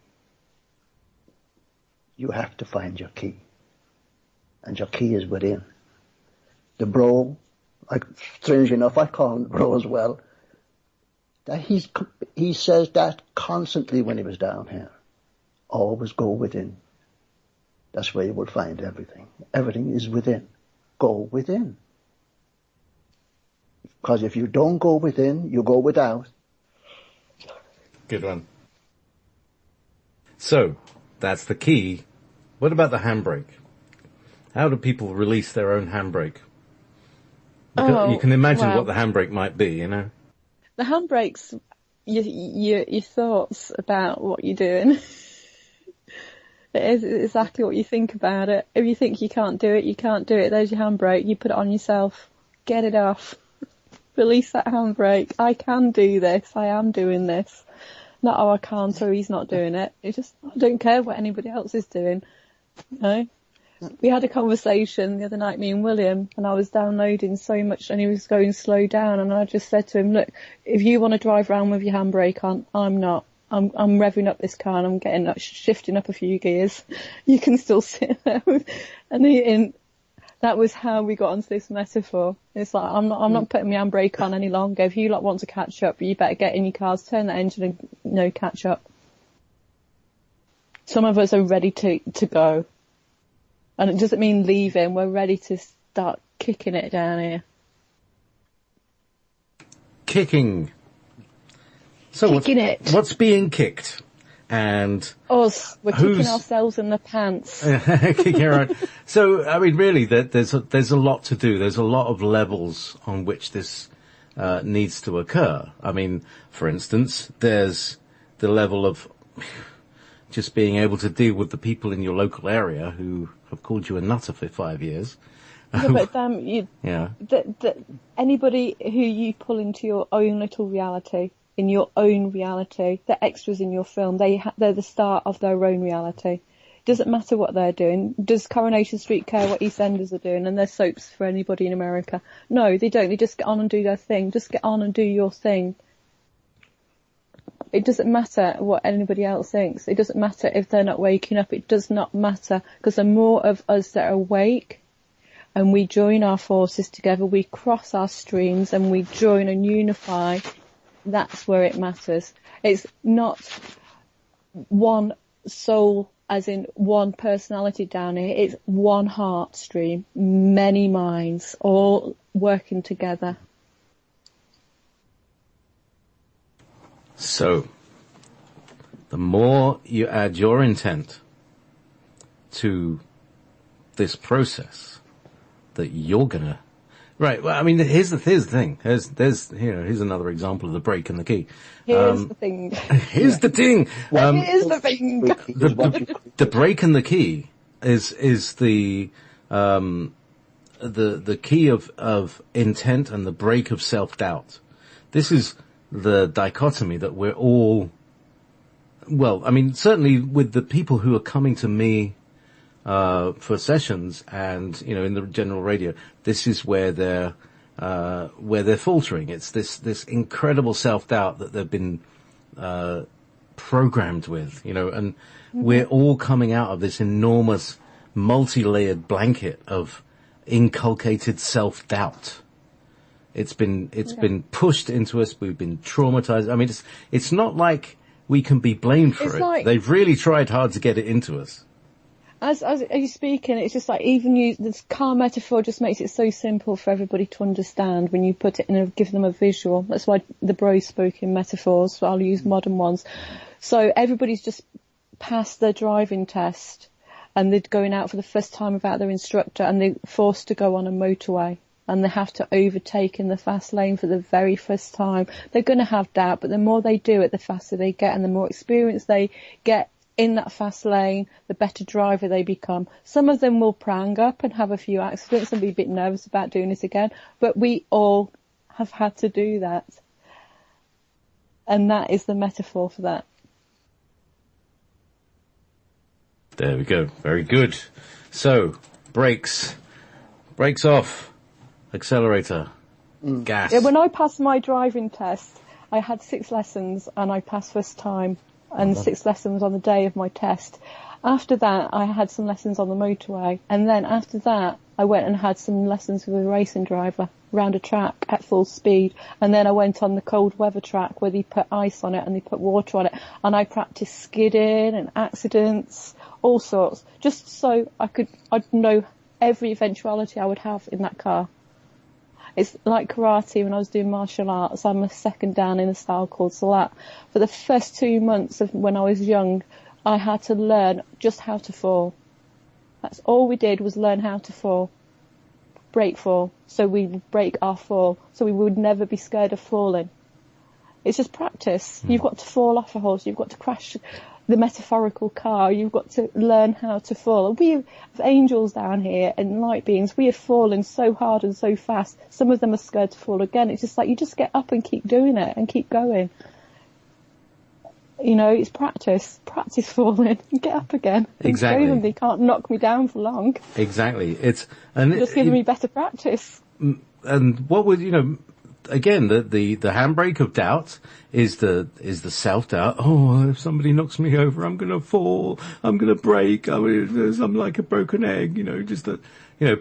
You have to find your key. And your key is within. The bro, strangely enough, I call him the bro as well. That he says that constantly when he was down here. Always go within. That's where you will find everything. Everything is within. Go within. Because if you don't go within, you go without. Good one. So, that's the key. What about the handbrake? How do people release their own handbrake? You can imagine what the handbrake might be, you know? The handbrake's your thoughts about what you're doing. It is exactly what you think about it. If you think you can't do it, you can't do it. There's your handbrake. You put it on yourself. Get it off. Release that handbrake. I can do this. I am doing this. Not, I can't, so he's not doing it. I don't care what anybody else is doing. You know? We had a conversation the other night, me and William, and I was downloading so much and he was going slow down, and I just said to him, look, if you want to drive around with your handbrake on, I'm not. I'm revving up this car and I'm getting shifting up a few gears. You can still sit there. And that was how we got onto this metaphor. It's like, I'm not putting my handbrake on any longer. If you lot want to catch up, you better get in your cars, turn that engine and, catch up. Some of us are ready to go. And it doesn't mean leaving. We're ready to start kicking it down here. Kicking. So what's being kicked? And us, we're kicking ourselves in the pants. Kicking around. So, I mean, really, there's a lot to do. There's a lot of levels on which this needs to occur. I mean, for instance, there's the level of just being able to deal with the people in your local area who have called you a nutter for 5 years. Yeah, but anybody who you pull into your own little reality, in your own reality. They're extras in your film. They're the star of their own reality. Doesn't matter what they're doing. Does Coronation Street care what EastEnders are doing and their soaps for anybody in America? No, they don't. They just get on and do their thing. Just get on and do your thing. It doesn't matter what anybody else thinks. It doesn't matter if they're not waking up. It does not matter, because the more of us that are awake and we join our forces together, we cross our streams and we join and unify, that's where it matters. It's not one soul, as in one personality down here. It's one heart stream, many minds, all working together. So, the more you add your intent to this process that you're gonna, right, well, I mean, here's the thing. Here's another example of the break and the key. Here's the thing. Here's the thing. Here's the thing. The break and the key is the key of intent and the break of self-doubt. This is the dichotomy that we're all, well, I mean, certainly with the people who are coming to me for sessions and, in the general radio, this is where they're faltering. It's this incredible self-doubt that they've been programmed with, and we're all coming out of this enormous multi-layered blanket of inculcated self-doubt. It's been pushed into us. We've been traumatized. I mean, it's not like we can be blamed for it. Like, they've really tried hard to get it into us. As you're speaking, it's just like, even this car metaphor just makes it so simple for everybody to understand when you put it give them a visual. That's why the bros spoke in metaphors, so I'll use modern ones. So everybody's just passed their driving test and they're going out for the first time without their instructor, and they're forced to go on a motorway. And they have to overtake in the fast lane for the very first time. They're going to have doubt, but the more they do it, the faster they get, and the more experience they get in that fast lane, the better driver they become. Some of them will prang up and have a few accidents and be a bit nervous about doing it again, but we all have had to do that. And that is the metaphor for that. There we go. Very good. So, brakes off. Accelerator. Gas. Yeah, when I passed my driving test, I had 6 lessons and I passed first time, and 6 lessons on the day of my test. After that, I had some lessons on the motorway, and then after that, I went and had some lessons with a racing driver round a track at full speed, and then I went on the cold weather track where they put ice on it and they put water on it, and I practiced skidding and accidents, all sorts, just so I'd know every eventuality I would have in that car. It's like karate when I was doing martial arts. I'm a second dan in a style called Salat. For the first 2 months of when I was young, I had to learn just how to fall. That's all we did, was learn how to fall. Break fall. So we would break our fall. So we would never be scared of falling. It's just practice. You've got to fall off a horse. You've got to crash the metaphorical car. You've got to learn how to fall. We have angels down here and light beings. We have fallen so hard and so fast. Some of them are scared to fall again. It's just like, you just get up and keep doing it and keep going. It's practice. Practice falling and get up again. Exactly. Show them they can't knock me down for long. Exactly. It's just giving me better practice. And what would again, the handbrake of doubt is the self-doubt. Oh, if somebody knocks me over, I'm going to fall. I'm going to break. I'm like a broken egg. Just that,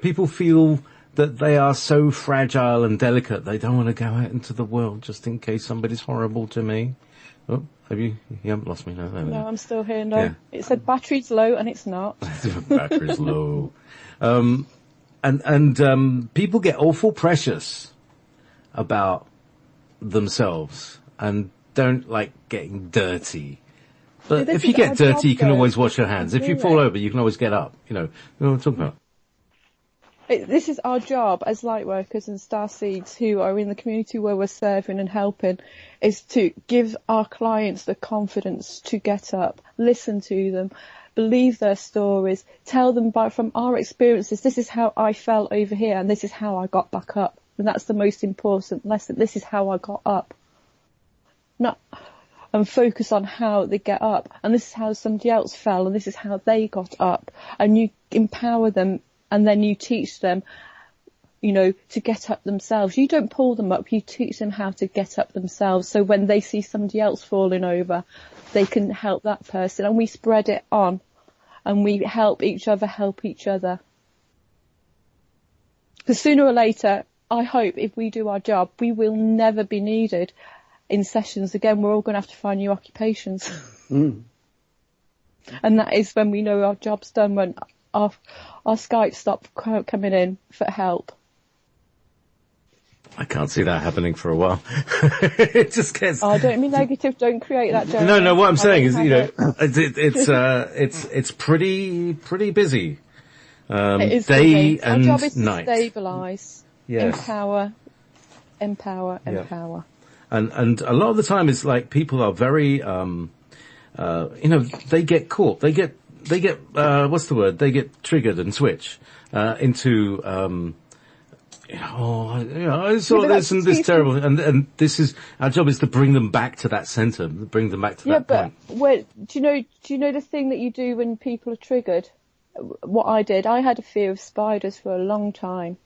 people feel that they are so fragile and delicate. They don't want to go out into the world just in case somebody's horrible to me. Oh, you haven't lost me? No, I'm still here. No, yeah. It said battery's low and it's not. Battery's low. And people get awful precious about themselves and don't like getting dirty. But if you get dirty, you can always wash your hands. If you fall over, you can always get up. You know what I'm talking about. This is our job as light workers and starseeds who are in the community where we're serving and helping, is to give our clients the confidence to get up, listen to them, believe their stories, tell them from our experiences, this is how I felt over here and this is how I got back up. And that's the most important lesson. This is how I got up. and focus on how they get up. And this is how somebody else fell, and this is how they got up. And you empower them, and then you teach them, to get up themselves. You don't pull them up, you teach them how to get up themselves. So when they see somebody else falling over, they can help that person. And we spread it on, and we help each other. Because sooner or later, I hope if we do our job, we will never be needed in sessions again. We're all going to have to find new occupations. And that is when we know our job's done, when our Skype stop coming in for help. I can't see that happening for a while. It just gets... Oh, don't be negative, don't create that joke. No, what I'm saying is, it's pretty busy. It is day busy. and our job is night. To stabilise, yes. empower. And a lot of the time it's like people are very, they get caught. They get, what's the word? They get triggered and switch, into, I saw this and this terrible, and this is, our job is to bring them back to that center, bring them back to that point. Do you know the thing that you do when people are triggered? What I did, I had a fear of spiders for a long time.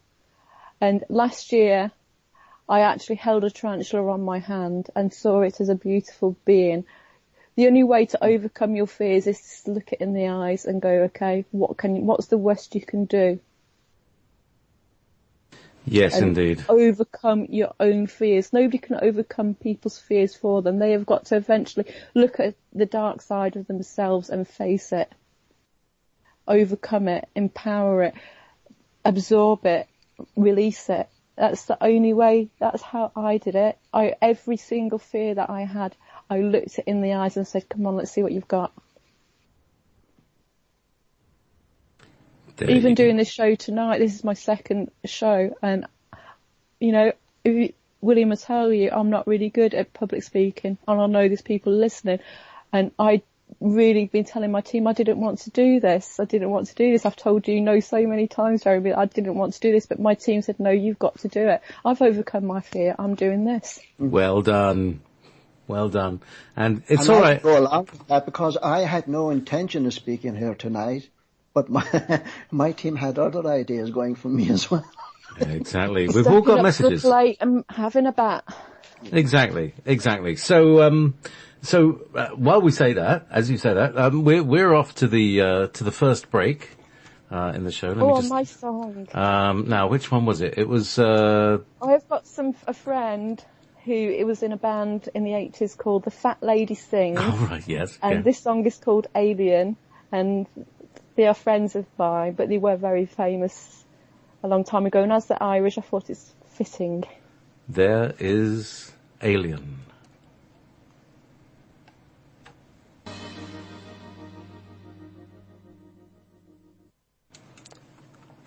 And last year, I actually held a tarantula on my hand and saw it as a beautiful being. The only way to overcome your fears is to look it in the eyes and go, okay, what's the worst you can do? Yes, and indeed. Overcome your own fears. Nobody can overcome people's fears for them. They have got to eventually look at the dark side of themselves and face it. Overcome it, empower it, absorb it, release it. That's the only way. That's how I did it. Every single fear that I had, I looked it in the eyes and said, come on, let's see what you've got. Even doing this show tonight, this is my second show, and William will tell you I'm not really good at public speaking, and I know there's people listening, and I really been telling my team I didn't want to do this. I've told you no so many times, Jeremy, I didn't want to do this, but my team said, no, you've got to do it. I've overcome my fear. I'm doing this. Well done. And it's all right. Go along with that because I had no intention of speaking here tonight, but my team had other ideas going for me as well. Exactly. We've all got messages. The plate and having a bat. Exactly. So while we say that, as you say that, we're off to the first break in the show. My song. Now, which one was it? It was. I've got a friend who was in a band in the 80s called the Fat Lady Sings. Oh right, yes. And this song is called Alien, and they are friends of mine, but they were very famous a long time ago. And as they're Irish, I thought it's fitting. There is Alien.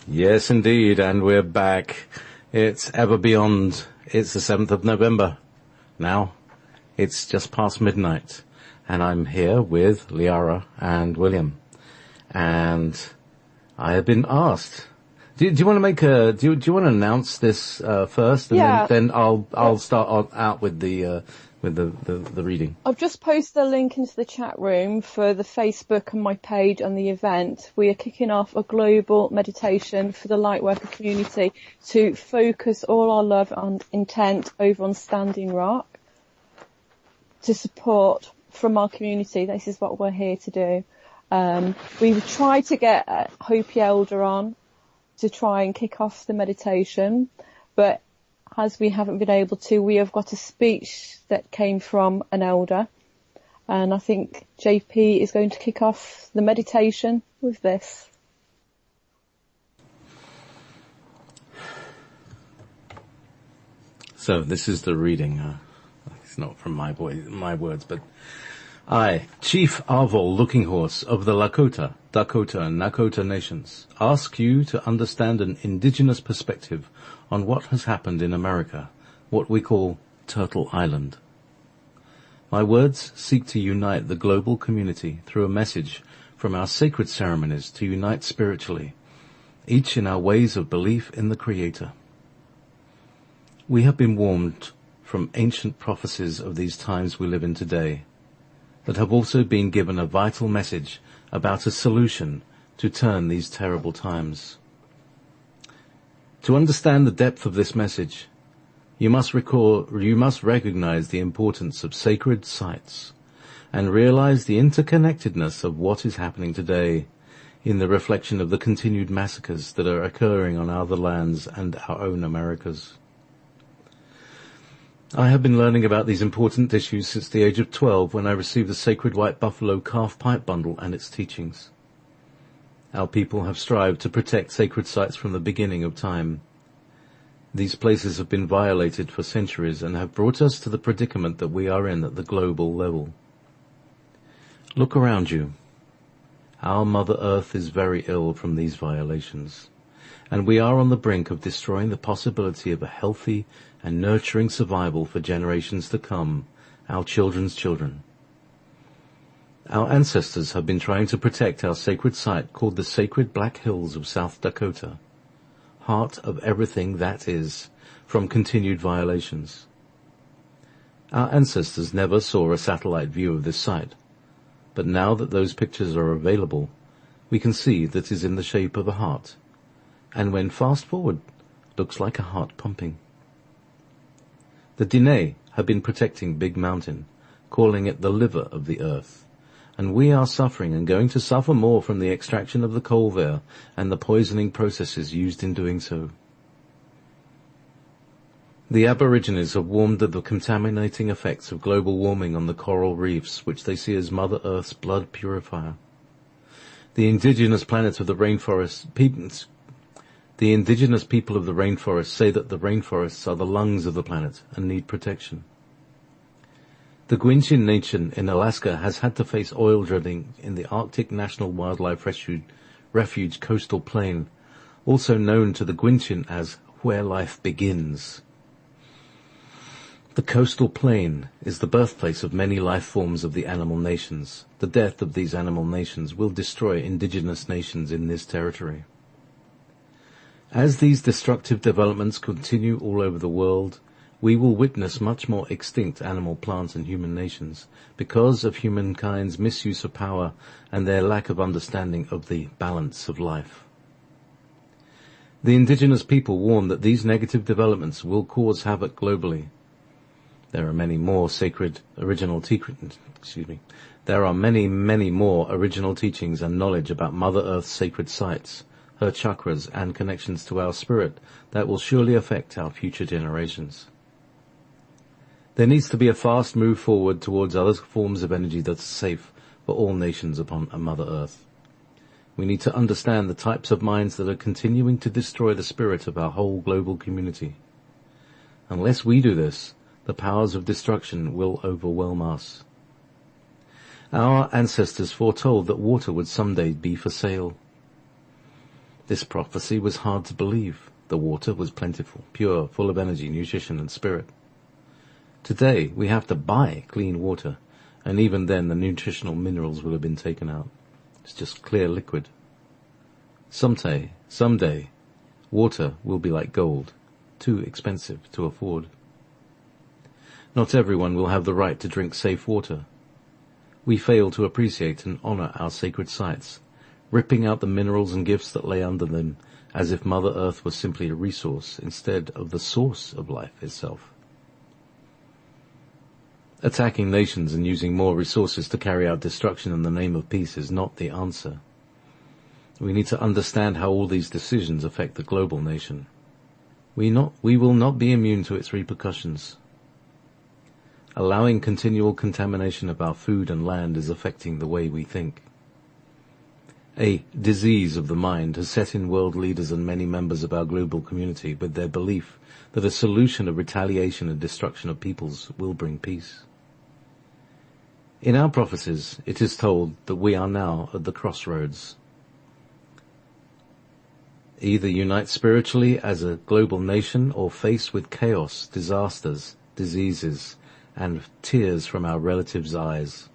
Yes, indeed, and we're back. It's Ever Beyond. It's the 7th of November. Now, it's just past midnight, and I'm here with Liara and William. And I have been asked. Do you want to make a? Do you want to announce this first, and then I'll start out with the reading. I've just posted a link into the chat room for the Facebook and my page on the event. We are kicking off a global meditation for the Lightworker community to focus all our love and intent over on Standing Rock to support from our community. This is what we're here to do. We've tried to get Hopi Elder on to try and kick off the meditation, but as we haven't been able to, we have got a speech that came from an elder, and I think JP is going to kick off the meditation with this. So this is the reading. It's not from my words, but I, Chief Arvol Looking Horse of the Lakota, Dakota, and Nakota nations, ask you to understand an indigenous perspective on what has happened in America, what we call Turtle Island. My words seek to unite the global community through a message from our sacred ceremonies to unite spiritually, each in our ways of belief in the Creator. We have been warned from ancient prophecies of these times we live in today, that have also been given a vital message about a solution to turn these terrible times. To understand the depth of this message, you must recognize the importance of sacred sites and realize the interconnectedness of what is happening today in the reflection of the continued massacres that are occurring on other lands and our own Americas. I have been learning about these important issues since the age of 12 when I received the sacred white buffalo calf pipe bundle and its teachings. Our people have strived to protect sacred sites from the beginning of time. These places have been violated for centuries and have brought us to the predicament that we are in at the global level. Look around you. Our Mother Earth is very ill from these violations, and we are on the brink of destroying the possibility of a healthy and nurturing survival for generations to come, our children's children. Our ancestors have been trying to protect our sacred site called the Sacred Black Hills of South Dakota, heart of everything that is, from continued violations. Our ancestors never saw a satellite view of this site, but now that those pictures are available, we can see that it is in the shape of a heart, and when fast forward, looks like a heart pumping. The DNA have been protecting Big Mountain, calling it the liver of the earth, and we are suffering and going to suffer more from the extraction of the coal there and the poisoning processes used in doing so. The Aborigines have warned of the contaminating effects of global warming on the coral reefs, which they see as Mother Earth's blood purifier. The indigenous planet of the rainforest The indigenous people of the rainforest say that the rainforests are the lungs of the planet and need protection. The Gwich'in Nation in Alaska has had to face oil drilling in the Arctic National Wildlife Refuge coastal plain, also known to the Gwich'in as where life begins. The coastal plain is the birthplace of many life forms of the animal nations. The death of these animal nations will destroy indigenous nations in this territory. As these destructive developments continue all over the world, we will witness much more extinct animal, plant and human nations because of humankind's misuse of power and their lack of understanding of the balance of life. The indigenous people warn that these negative developments will cause havoc globally. There are many more many more original teachings and knowledge about Mother Earth's sacred sites, her chakras and connections to our spirit that will surely affect our future generations. There needs to be a fast move forward towards other forms of energy that are safe for all nations upon Mother Earth. We need to understand the types of minds that are continuing to destroy the spirit of our whole global community. Unless we do this, the powers of destruction will overwhelm us. Our ancestors foretold that water would someday be for sale. This prophecy was hard to believe. The water was plentiful, pure, full of energy, nutrition and spirit. Today, we have to buy clean water, and even then the nutritional minerals will have been taken out. It's just clear liquid. Someday, water will be like gold, too expensive to afford. Not everyone will have the right to drink safe water. We fail to appreciate and honor our sacred sites, ripping out the minerals and gifts that lay under them as if Mother Earth was simply a resource instead of the source of life itself. Attacking nations and using more resources to carry out destruction in the name of peace is not the answer. We need to understand how all these decisions affect the global nation. We will not be immune to its repercussions. Allowing continual contamination of our food and land is affecting the way we think. A disease of the mind has set in world leaders and many members of our global community with their belief that a solution of retaliation and destruction of peoples will bring peace. In our prophecies, it is told that we are now at the crossroads. Either unite spiritually as a global nation or face with chaos, disasters, diseases, and tears from our relatives' eyes.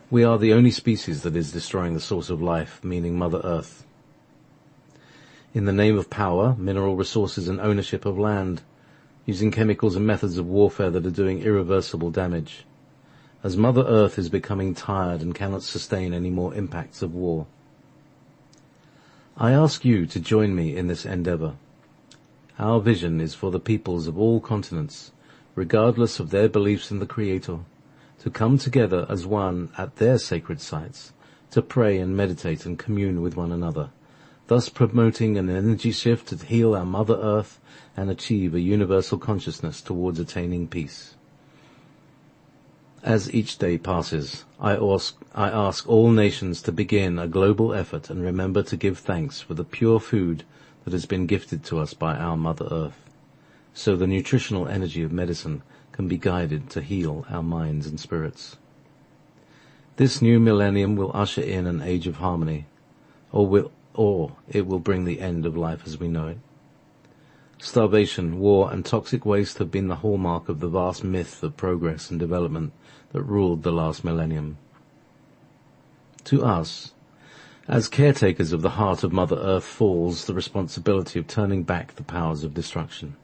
We are the only species that is destroying the source of life, meaning Mother Earth. In the name of power, mineral resources and ownership of land, using chemicals and methods of warfare that are doing irreversible damage, as Mother Earth is becoming tired and cannot sustain any more impacts of war. I ask you to join me in this endeavor. Our vision is for the peoples of all continents, regardless of their beliefs in the Creator, to come together as one at their sacred sites, to pray and meditate and commune with one another, thus promoting an energy shift to heal our Mother Earth and achieve a universal consciousness towards attaining peace. As each day passes, I ask all nations to begin a global effort and remember to give thanks for the pure food that has been gifted to us by our Mother Earth, so the nutritional energy of medicine can be guided to heal our minds and spirits. This new millennium will usher in an age of harmony, or it will bring the end of life as we know it. Starvation, war, and toxic waste have been the hallmark of the vast myth of progress and development that ruled the last millennium. To us, as caretakers of the heart of Mother Earth, falls the responsibility of turning back the powers of destruction.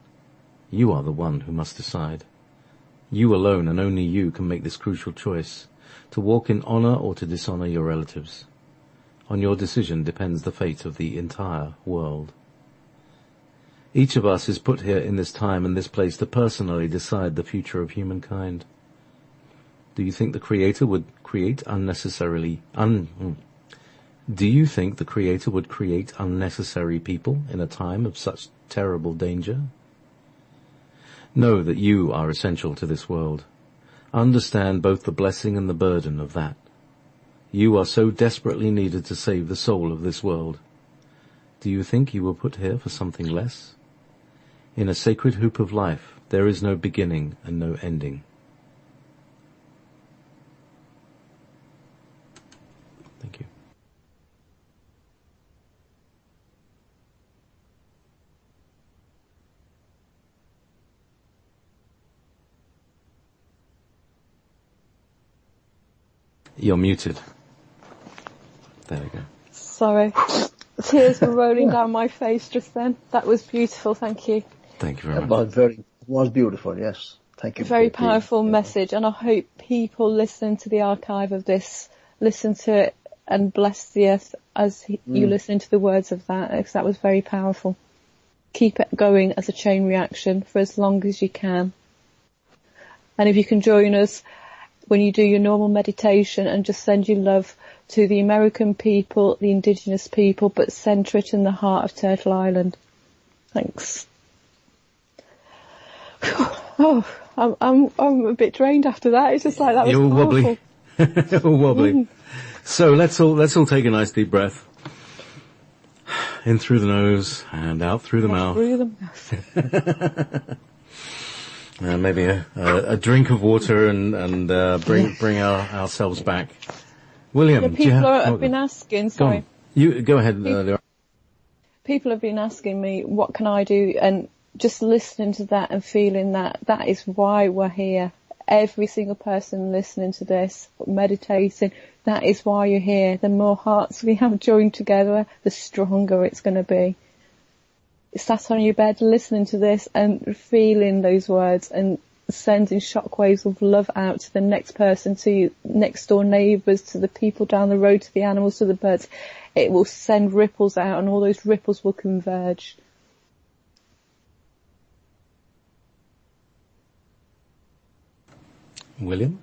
You are the one who must decide. You alone and only you can make this crucial choice, to walk in honor or to dishonor your relatives. On your decision depends the fate of the entire world. Each of us is put here in this time and this place to personally decide the future of humankind. Do you think the Creator would create unnecessary people in a time of such terrible danger? Know that you are essential to this world. Understand both the blessing and the burden of that. You are so desperately needed to save the soul of this world. Do you think you were put here for something less? In a sacred hoop of life, there is no beginning and no ending. Thank you. You're muted. There we go. Sorry. Tears were rolling down my face just then. That was beautiful, thank you. Thank you very much. It was beautiful, yes. Thank you. Very powerful message, and I hope people listening to the archive of this listen to it and bless the earth as you listen to the words of that, because that was very powerful. Keep it going as a chain reaction for as long as you can. And if you can join us when you do your normal meditation and just send your love to the American people, the indigenous people, but centre it in the heart of Turtle Island. Thanks. Oh, I'm a bit drained after that. It's just like that was You're powerful. Wobbly. You're wobbly. So let's all take a nice deep breath. In through the nose and out through the mouth. Through the mouth. Maybe a drink of water and bring ourselves back. William, the people have been asking. Sorry, you go ahead. Liara. People have been asking me, what can I do? And just listening to that and feeling that is why we're here. Every single person listening to this, meditating, that is why you're here. The more hearts we have joined together, the stronger it's going to be. Sat on your bed listening to this and feeling those words and sending shockwaves of love out to the next person, to your next door neighbours, to the people down the road, to the animals, to the birds. It will send ripples out, and all those ripples will converge. William?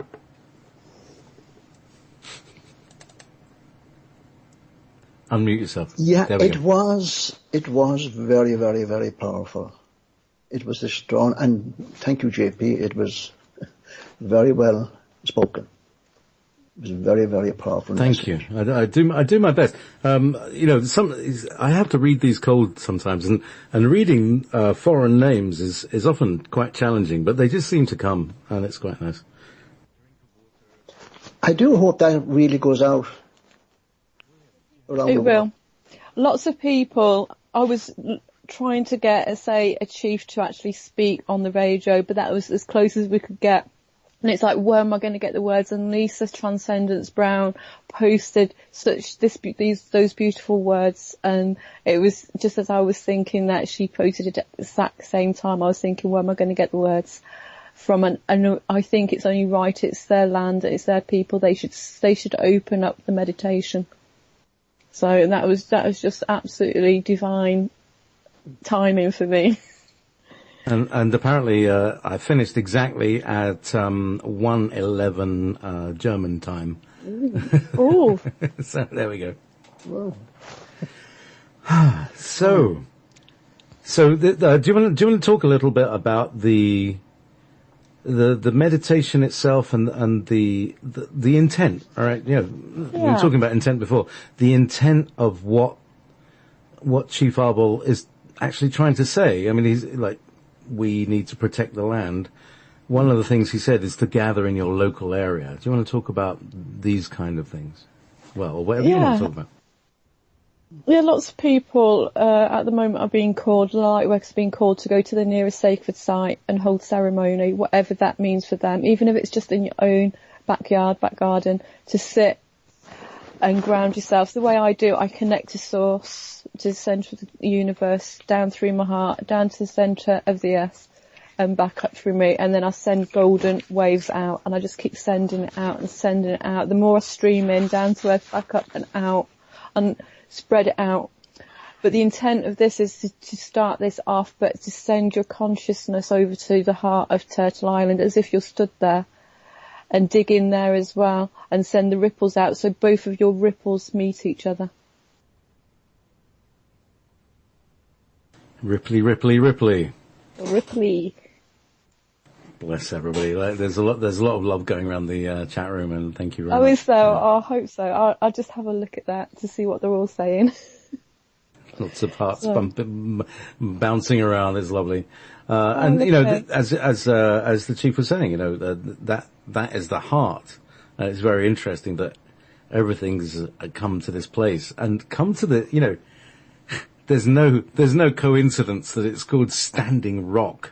Unmute yourself. Yeah, it was very, very, very powerful. It was a strong, and thank you, JP, it was very well spoken. It was very, very powerful. Thank you. I do my best. I have to read these cold sometimes, and reading foreign names is often quite challenging, but they just seem to come, and it's quite nice. I do hope that really goes out. It will. Lots of people, I was trying to get, a chief to actually speak on the radio, but that was as close as we could get And it's like, where am I going to get the words? And Lisa Transcendence Brown posted those beautiful words. And it was just as I was thinking that, she posted it at the exact same time. I was thinking, where am I going to get the words from? And I think it's only right. It's their land. It's their people. They should open up the meditation. So that was just absolutely divine timing for me. And apparently, I finished exactly at 1:11 German time. Ooh. So there we go. Whoa. So do you want to talk a little bit about the meditation itself and the intent? All right, we were talking about intent before. The intent of what Chief Arbol is actually trying to say. I mean, he's like, we need to protect the land. One of the things he said is to gather in your local area. Do you want to talk about these kind of things? Well, whatever you want to talk about. Yeah, lots of people at the moment are being called, light workers are being called to go to the nearest sacred site and hold ceremony, whatever that means for them, even if it's just in your own backyard, back garden, to sit and ground yourself. The way I do, I connect to source, to the centre of the universe, down through my heart, down to the centre of the earth, and back up through me. And then I send golden waves out, and I just keep sending it out and sending it out. The more I stream in, down to earth, back up and out, and spread it out. But the intent of this is to start this off, but to send your consciousness over to the heart of Turtle Island, as if you're stood there, and dig in there as well, and send the ripples out, so both of your ripples meet each other. Ripley, Ripley, Ripley. Ripley. Bless everybody. There's a lot of love going around the chat room, and thank you very much. Oh, is there? I hope so. I'll just have a look at that to see what they're all saying. Lots of hearts bouncing around. It's lovely. And as the chief was saying, that is the heart. It's very interesting that everything's come to this place and come to the, there's no coincidence that it's called Standing Rock.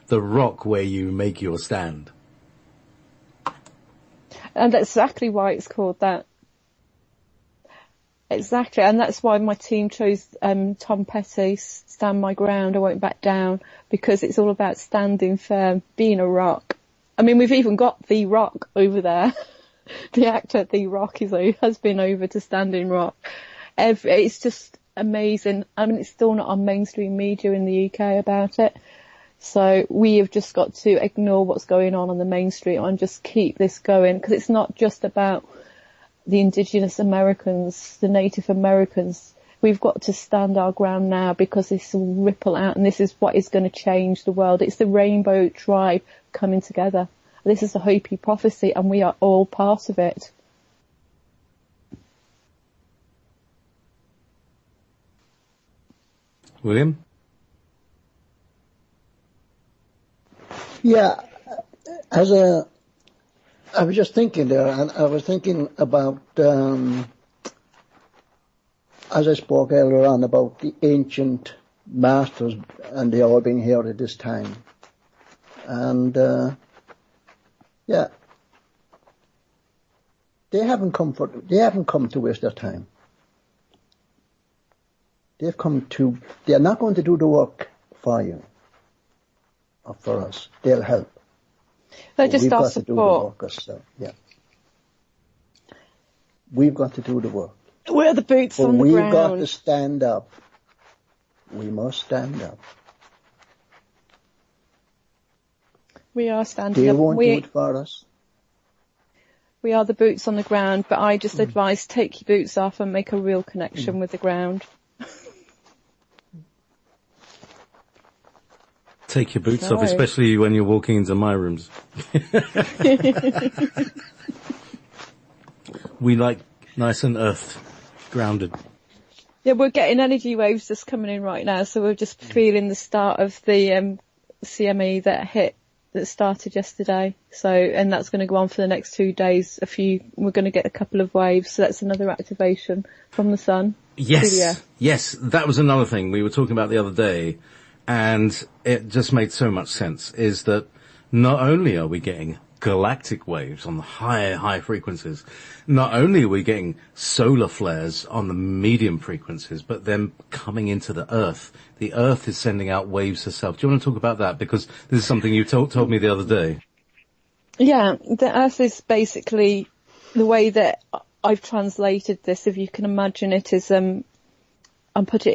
The rock where you make your stand. And that's exactly why it's called that. Exactly, and that's why my team chose Tom Petty's Stand My Ground, I Won't Back Down, because it's all about standing firm, being a rock. I mean, we've even got The Rock over there. The actor The Rock has been over to Standing Rock. It's just amazing. I mean, it's still not on mainstream media in the UK about it. So we have just got to ignore what's going on the mainstream and just keep this going, because it's not just about the indigenous Americans, the Native Americans. We've got to stand our ground now, because this will ripple out, and this is what is going to change the world. It's the Rainbow Tribe coming together. This is a Hopi prophecy, and we are all part of it. William? Yeah, I was just thinking there, and I was thinking about, as I spoke earlier on, about the ancient masters, and they all being here at this time. And, they haven't come to waste their time. They're not going to do the work for you, or for us. They'll help. They're just our support. We've got to do the work. We're the boots on the ground. We've got to stand up. We must stand up. We are standing up. They won't do it for us. We are the boots on the ground, but I just advise take your boots off and make a real connection with the ground. Take your boots off, especially when you're walking into my rooms. We like nice and earthed, grounded. Yeah, we're getting energy waves just coming in right now, so we're just feeling the start of the CME that started yesterday. So, and that's going to go on for the next 2 days. We're going to get a couple of waves, so that's another activation from the sun. Yes, that was another thing we were talking about the other day. And it just made so much sense, is that not only are we getting galactic waves on the high frequencies. Not only are we getting solar flares on the medium frequencies, but then coming into the Earth. The Earth is sending out waves herself. Do you want to talk about that? Because this is something you told me the other day. Yeah, the Earth is basically the way that I've translated this. If you can imagine it, is I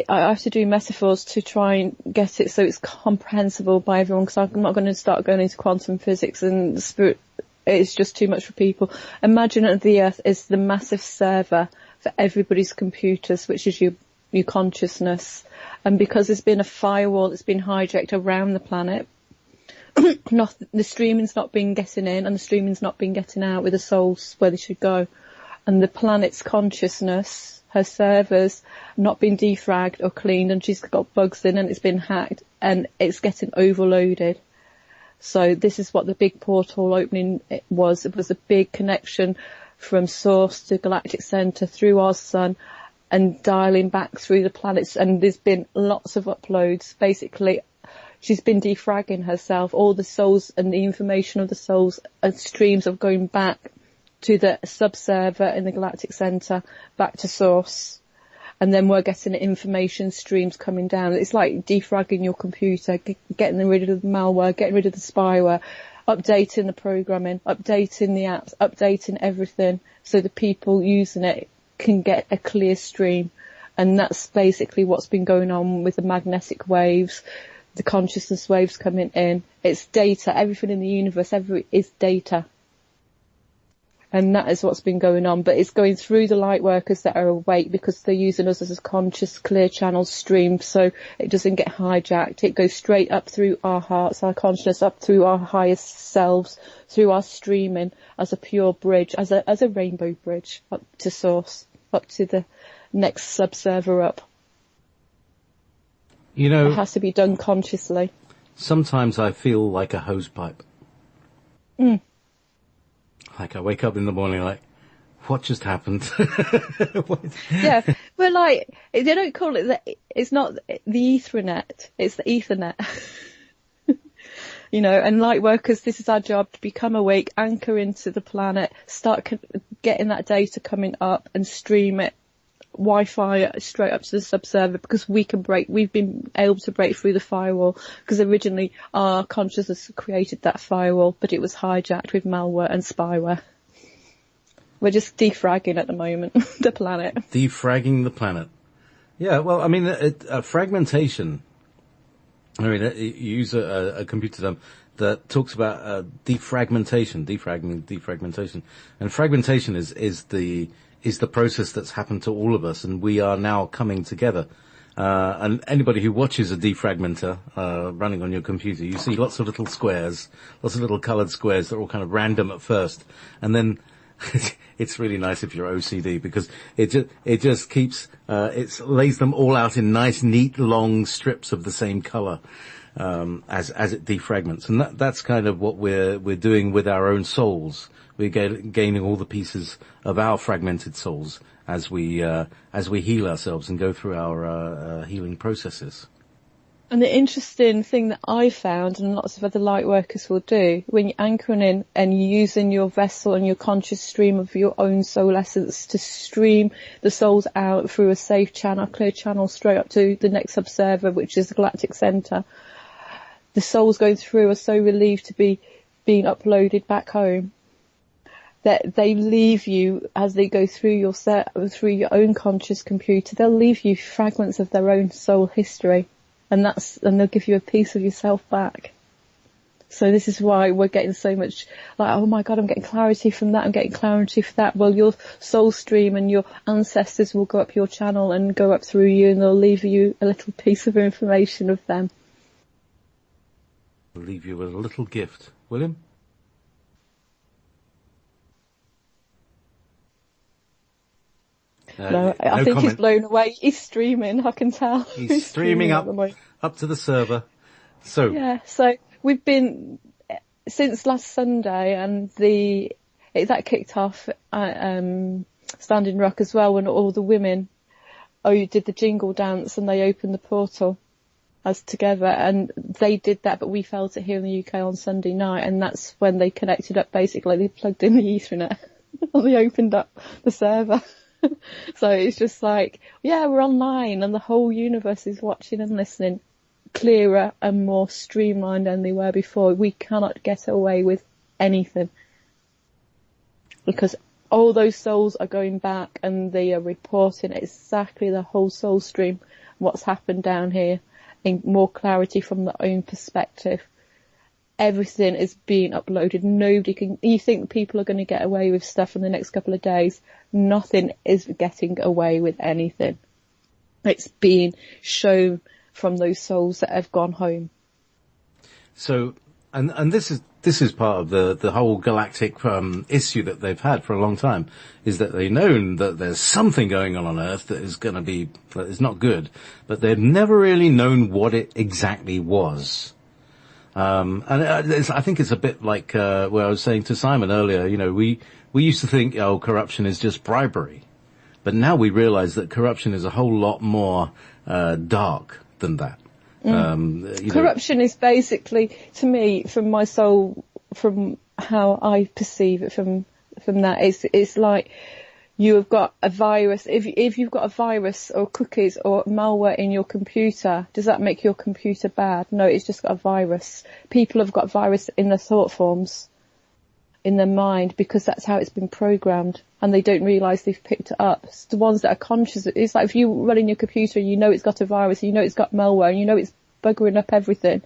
have to do metaphors to try and get it so it's comprehensible by everyone, because I'm not going to start going into quantum physics and spirit. It's just too much for people. Imagine that the Earth is the massive server for everybody's computers, which is your consciousness. And because there's been a firewall that's been hijacked around the planet, the streaming's not been getting in and the streaming's not been getting out with the souls where they should go. And the planet's consciousness, her servers, not been defragged or cleaned, and she's got bugs in and it's been hacked and it's getting overloaded. So this is what the big portal opening was. It was a big connection from source to galactic center through our sun and dialing back through the planets. And there's been lots of uploads. Basically, she's been defragging herself. All the souls and the information of the souls and streams of going back to the sub-server in the galactic center, back to source. And then we're getting information streams coming down. It's like defragging your computer, getting rid of the malware, getting rid of the spyware, updating the programming, updating the apps, updating everything so the people using it can get a clear stream. And that's basically what's been going on with the magnetic waves, the consciousness waves coming in. It's data. Everything in the universe, is data. And that is what's been going on. But it's going through the light workers that are awake because they're using us as a conscious, clear channel stream, so it doesn't get hijacked. It goes straight up through our hearts, our consciousness, up through our highest selves, through our streaming as a pure bridge, as a rainbow bridge up to source, up to the next sub-server up. You know, it has to be done consciously. Sometimes I feel like a hose pipe. Like I wake up in the morning like, what just happened? Yeah, we're like, they don't call it it's not the Ethernet, it's the Ethernet. You know, and light workers, this is our job, to become awake, anchor into the planet, start getting that data coming up and stream it, Wi-Fi straight up to the subserver, because we've been able to break through the firewall, because originally our consciousness created that firewall, but it was hijacked with malware and spyware. We're just defragging at the moment, the planet. Defragging the planet. Yeah, well, I mean, fragmentation, I mean, you use a computer term that talks about defragmentation. And fragmentation is the process that's happened to all of us, and we are now coming together. And anybody who watches a defragmenter running on your computer, you see lots of little squares, lots of little coloured squares that are all kind of random at first, and then it's really nice if you're OCD, because it just keeps it lays them all out in nice, neat, long strips of the same colour as it defragments, and that's kind of what we're doing with our own souls. We're gaining all the pieces of our fragmented souls as we heal ourselves and go through our healing processes. And the interesting thing that I found, and lots of other light workers will do, when you're anchoring in and you're using your vessel and your conscious stream of your own soul essence to stream the souls out through a safe channel, clear channel, straight up to the next observer, which is the galactic center, the souls going through are so relieved to be being uploaded back home that they leave you, as they go through through your own conscious computer, they'll leave you fragments of their own soul history, and they'll give you a piece of yourself back. So this is why we're getting so much like, oh my God, I'm getting clarity from that, I'm getting clarity for that. Well, your soul stream and your ancestors will go up your channel and go up through you, and they'll leave you a little piece of information of them. I'll leave you with a little gift. William? No, I think he's blown away. He's streaming, I can tell. He's streaming up to the server. So yeah, so we've been since last Sunday, and that kicked off at Standing Rock as well, when all the women did the jingle dance and they opened the portal. us together, and they did that, but we felt it here in the UK on Sunday night, and that's when they connected up. Basically, they plugged in the Ethernet and they opened up the server. So it's just like, yeah, we're online, and the whole universe is watching and listening, clearer and more streamlined than they were before. We cannot get away with anything, because all those souls are going back and they are reporting exactly the whole soul stream, what's happened down here, in more clarity from their own perspective. Everything is being uploaded. Nobody can, you think people are going to get away with stuff in the next couple of days. Nothing is getting away with anything. It's being shown from those souls that have gone home. So, and this is part of the whole galactic issue that they've had for a long time, is that they've known that there's something going on Earth that is not good, but they've never really known what it exactly was. And I think it's a bit like where I was saying to Simon earlier. You know, we used to think, oh, corruption is just bribery, but now we realise that corruption is a whole lot more dark than that. Corruption is basically, to me, from my soul, from how I perceive it, from that, it's like you have got a virus. If you've got a virus or cookies or malware in your computer, does that make your computer bad? No, it's just got a virus. People have got virus in their thought forms, in their mind, because that's how it's been programmed, and they don't realise they've picked it up. It's the ones that are conscious. It's like if you run in your computer and you know it's got a virus, you know it's got malware, and you know it's buggering up everything,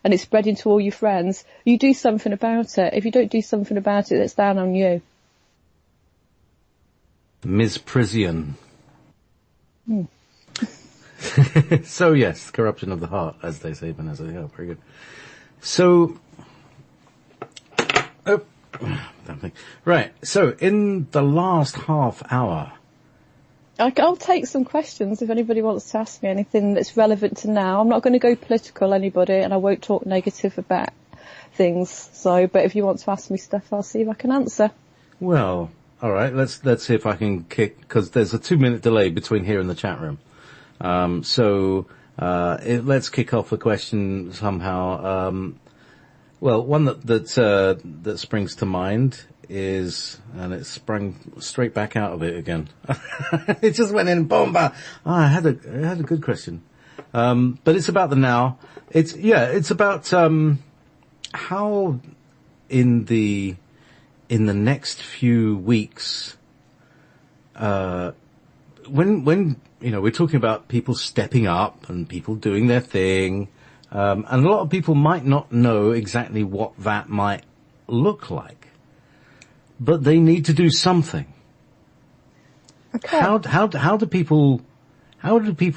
and it's spreading to all your friends, you do something about it. If you don't do something about it, it's down on you. Ms. Prisian. So yes, corruption of the heart, as they say, Vanessa. Yeah, very good. So, right. So in the last half hour, I'll take some questions if anybody wants to ask me anything that's relevant to now. I'm not going to go political, anybody, and I won't talk negative about things. So, but if you want to ask me stuff, I'll see if I can answer. Well, all right. Let's see if I can kick, because there's a 2-minute delay between here and the chat room. Let's kick off a question somehow. Well, one that springs to mind is, and it sprung straight back out of it again. It just went in, boom, bam. I had a good question. But it's about the now. It's about, how in the next few weeks, when, you know, we're talking about people stepping up and people doing their thing, and a lot of people might not know exactly what that might look like. But they need to do something. Okay. How do people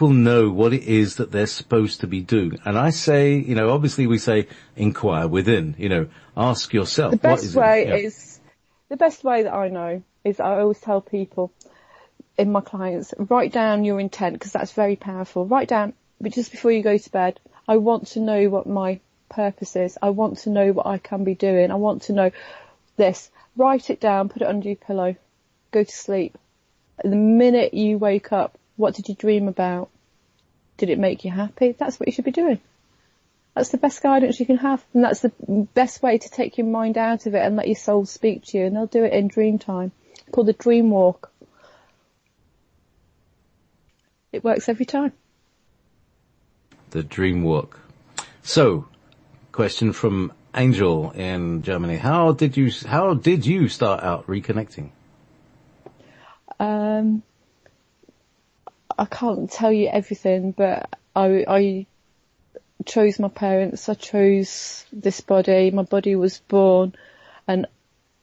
know what it is that they're supposed to be doing? And I say, you know, obviously we say inquire within, you know, ask yourself. The best way that I know is I always tell people in my clients, write down your intent, because that's very powerful. Write down, but just before you go to bed, I want to know what my purpose is. I want to know what I can be doing. I want to know this. Write it down, put it under your pillow, go to sleep. The minute you wake up, what did you dream about? Did it make you happy? That's what you should be doing. That's the best guidance you can have, and that's the best way to take your mind out of it and let your soul speak to you, and they'll do it in dream time. It's called the dream walk. It works every time. The dream walk. So, question from Angel in Germany. How did you start out reconnecting? I can't tell you everything, but I chose my parents. I chose this body. My body was born, and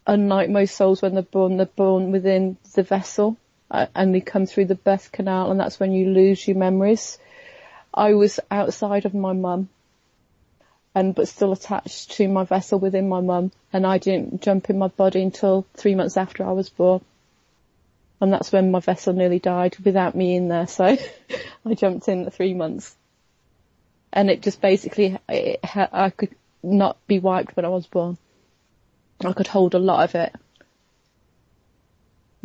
unlike most souls, when they're born within the vessel, and they come through the birth canal, and that's when you lose your memories. I was outside of my mum, but still attached to my vessel within my mum, and I didn't jump in my body until 3 months after I was born. And that's when my vessel nearly died without me in there, so I jumped in at 3 months. And it just basically, I could not be wiped when I was born. I could hold a lot of it. I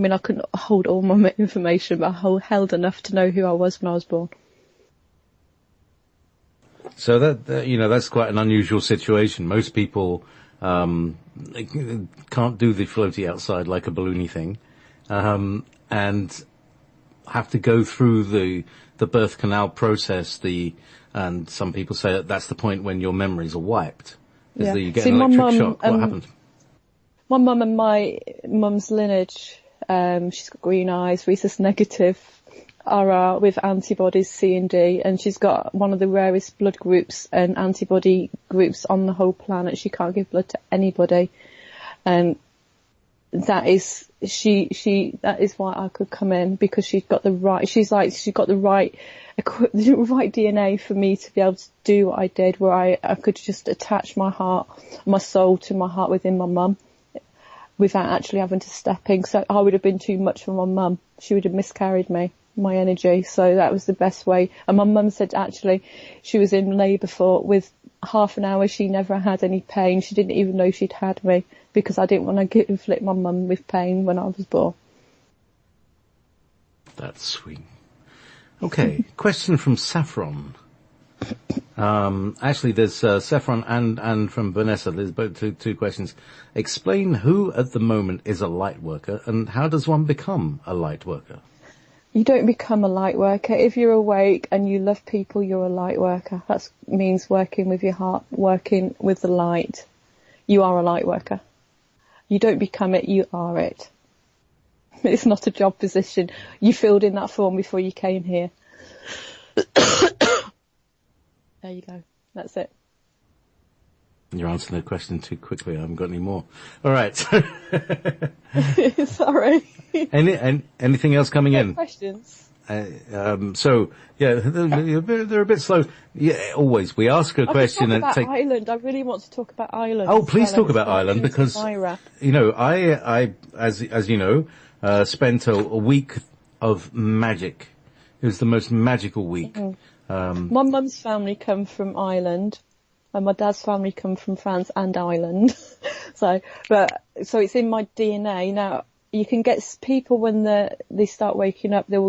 mean, I couldn't hold all my information, but I held enough to know who I was when I was born. So that's quite an unusual situation. Most people can't do the floaty outside like a balloony thing, and have to go through the birth canal process. And some people say that that's the point when your memories are wiped. Is that you get an electric shock. What happened? My mum and my mum's lineage, she's got green eyes, rhesus negative, RR with antibodies C and D, and she's got one of the rarest blood groups and antibody groups on the whole planet. She can't give blood to anybody. And that is why I could come in, because she's got the right DNA for me to be able to do what I did, where I could just attach my heart, my soul to my heart within my mum without actually having to step in. So I would have been too much for my mum. She would have miscarried me, my energy. So that was the best way. And my mum said actually she was in labour with half an hour. She never had any pain. She didn't even know she'd had me, because I didn't want to inflict my mum with pain when I was born. That's sweet. Okay, question from Saffron. Actually, there's Saffron and from Vanessa. There's both two questions. Explain who at the moment is a light worker, and how does one become a light worker? You don't become a light worker. If you're awake and you love people, you're a light worker. That means working with your heart, working with the light. You are a light worker. You don't become it, you are it. It's not a job position. You filled in that form before you came here. There you go. That's it. You're answering the question too quickly. I haven't got any more. All right. Sorry. Anything else coming in? Questions? So yeah, they're a bit slow. Yeah, always. We ask a question and take. Ireland. I really want to talk about Ireland. Oh, please talk about Ireland, because Lyra. I as you know, spent a week of magic. It was the most magical week. Mm-hmm. My mum's family come from Ireland, and my dad's family come from France and Ireland. So it's in my DNA. Now, you can get people when they start waking up, they